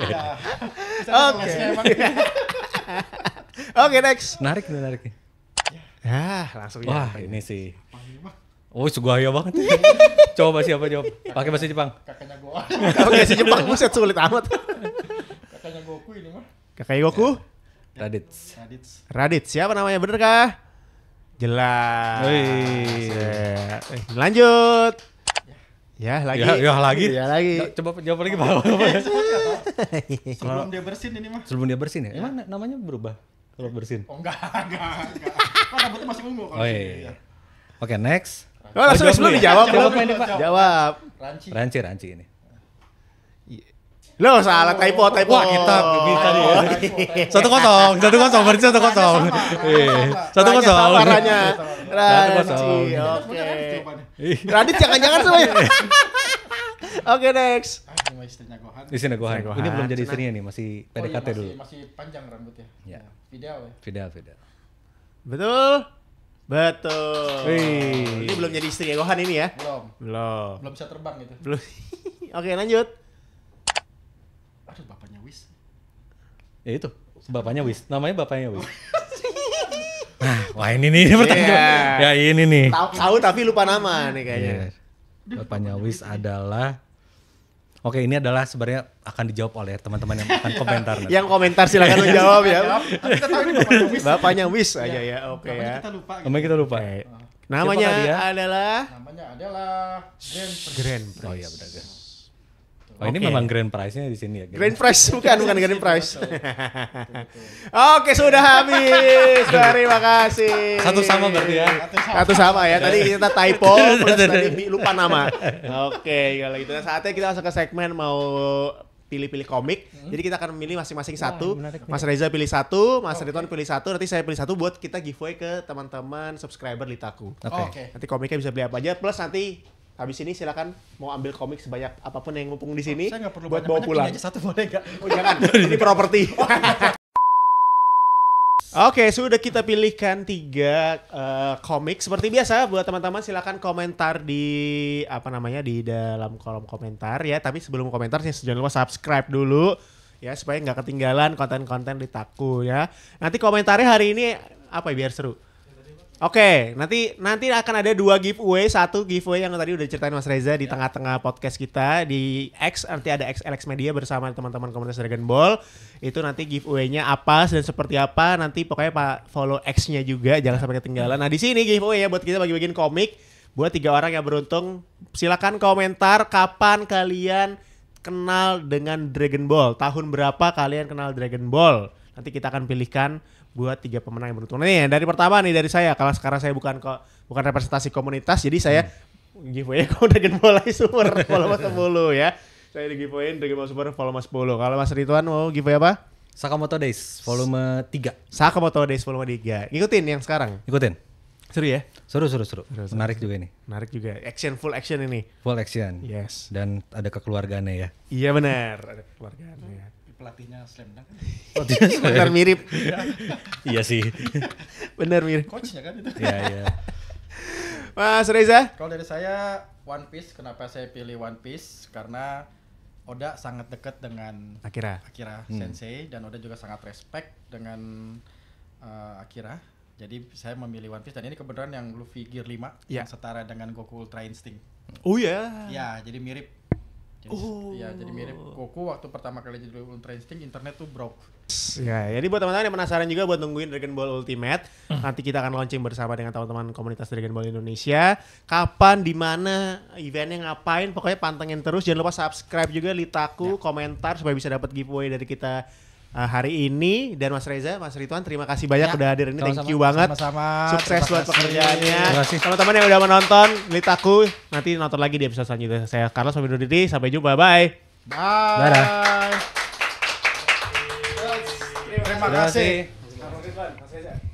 Oke. Oke, next. Menarik nih. Langsung Wah ya. ini sih. Oh gaya banget. Coba siapa jawab? Pakai bahasa Jepang. Kakaknya Gohan. Oke, si Jepang buset sulit amat. Kakaknya Goku ini mah. Kakak Goku? Raditz. Raditz. Siapa namanya? Bener kah? Jelas. Wih. Lanjut. Ya, lagi. Ya lagi. Ya, lagi. Coba jawab lagi Pak. Sebelum dia bersin ini mah. Sebelum dia bersin ya? Emang namanya berubah kalau bersin? Oh enggak. Kan rambutnya masih ungu kalau Oh sini. iya. Oke next. Oh, langsung jawab sebelum dulu ya? dijawab. Jawab ini Pak. Jawab. Ranci Ranci ini. Lo salah, typo. Wah kita bisa nih. Oh, 1-0, berarti 1-0. Iya. 1-0. Sabarannya. Ranci. 1-0. Oke. Radit jangan-jangan semuanya. Oke, next. Cuma istrinya Gohan. Istrinya Gohan. Istrinya Ini Gohan. belum jadi istrinya nih, masih PDKT iya, dulu. Masih panjang rambutnya. Ya. Video ya. Fidel. Betul. Betul. Wih. Ini belum jadi istri Gohan ini ya? Belum Belum. bisa terbang gitu. Belum. Oke, lanjut. Aduh, bapaknya Whis. Ya itu, bapaknya Wis. Namanya bapaknya Wis. Wah ini nih pertanyaan. Iya. Ya ini nih. Tahu tapi lupa nama nih kayaknya. Iya. Bapaknya Wis adalah. Oke, ini adalah sebenarnya akan dijawab oleh teman-teman yang akan komentar nanti. Yang komentar silakan menjawab ya. Tapi kita tahu ini bapaknya Whis. Bapaknya Wis aja ya. Oke Namanya ya. kita lupa. Gitu. Namanya kita lupa. Oke. Namanya Siapakah dia? adalah Namanya adalah Grand. Oh iya benar. Oh, ini Oke. memang grand prize-nya di sini ya. Grand prize bukan grand prize. Oke, sudah habis. Terima kasih. Satu sama berarti ya. Satu sama ya. Tadi kita typo plus tadi lupa nama. Oke, kalau gitu saatnya kita masuk ke segmen mau pilih-pilih komik. Jadi kita akan memilih masing-masing satu. Mas Reza pilih satu, Mas Ridwan pilih satu, nanti saya pilih satu buat kita giveaway ke teman-teman subscriber Litaku. Oke. Nanti komiknya bisa beli apa aja, plus nanti habis ini silakan mau ambil komik sebanyak apapun yang mumpung di sini Saya nggak perlu buat bawa banyak-banyak, pulang. ini aja satu boleh nggak? Oh jangan, ini properti. Oke, sudah kita pilihkan 3 komik. Seperti biasa, buat teman-teman silakan komentar di di dalam kolom komentar ya. Tapi sebelum komentar, jangan lupa subscribe dulu ya supaya nggak ketinggalan konten-konten Litaku ya. Nanti komentarnya hari ini apa ya biar seru. Oke, nanti akan ada 2 giveaway. Satu giveaway yang tadi udah ceritain Mas Reza di tengah-tengah podcast kita di X, nanti ada XLX Media bersama teman-teman komunitas Dragon Ball. Itu nanti giveaway-nya apa dan seperti apa. Nanti pokoknya Pak follow X-nya juga, jangan sampai ketinggalan. Nah, di sini giveaway ya buat kita bagi-bagiin komik buat 3 orang yang beruntung. Silakan komentar kapan kalian kenal dengan Dragon Ball. Tahun berapa kalian kenal Dragon Ball. Nanti kita akan pilihkan buat 3 pemenang yang beruntung. Nih, dari pertama nih dari saya. Kalau sekarang saya bukan representasi komunitas, jadi saya giveaway ke Dragon Ball Super volume 10 ya. Saya di giveaway Dragon Ball Super volume 10. Kalau Mas Ridwan mau giveaway apa? Sakamoto Days volume 3. Sakamoto Days volume 3. Ngikutin yang sekarang. Ikutin. Seru ya? Seru. Menarik juga ini. Menarik juga. Full action ini. Full action. Yes. Dan ada kekeluargaannya ya. Iya benar. Ada keluarganya. Pelatihnya Slam Dunk kan? Benar mirip. Iya sih. Benar mirip. Coachnya kan itu. Iya. Mas Reza? Kalau dari saya One Piece, kenapa saya pilih One Piece? Karena Oda sangat dekat dengan Akira. Sensei dan Oda juga sangat respect dengan Akira. Jadi saya memilih One Piece dan ini kebetulan yang Luffy Gear 5 yang setara dengan Goku Ultra Instinct. Oh ya. Ya, jadi mirip. Jadi mirip Goku waktu pertama kali jadi Ultra Instinct, internet tuh broke. Ya, jadi buat teman-teman yang penasaran juga buat nungguin Dragon Ball Ultimate, nanti kita akan launching bersama dengan teman-teman komunitas Dragon Ball Indonesia. Kapan, di mana, eventnya ngapain, pokoknya pantengin terus. Jangan lupa subscribe juga Litaku, komentar supaya bisa dapat giveaway dari kita hari ini. Dan Mas Reza, Mas Ridwan, terima kasih banyak udah hadir ini. Thank you banget. Sama-sama. Sukses buat pekerjaannya. Terima kasih. Teman-teman yang udah menonton Litaku, nanti nonton lagi di episode selanjutnya. Saya Carlos pamit undur diri, sampai jumpa, bye. Bye. Dadah. Terima kasih. Mas Ridwan, Mas Reza.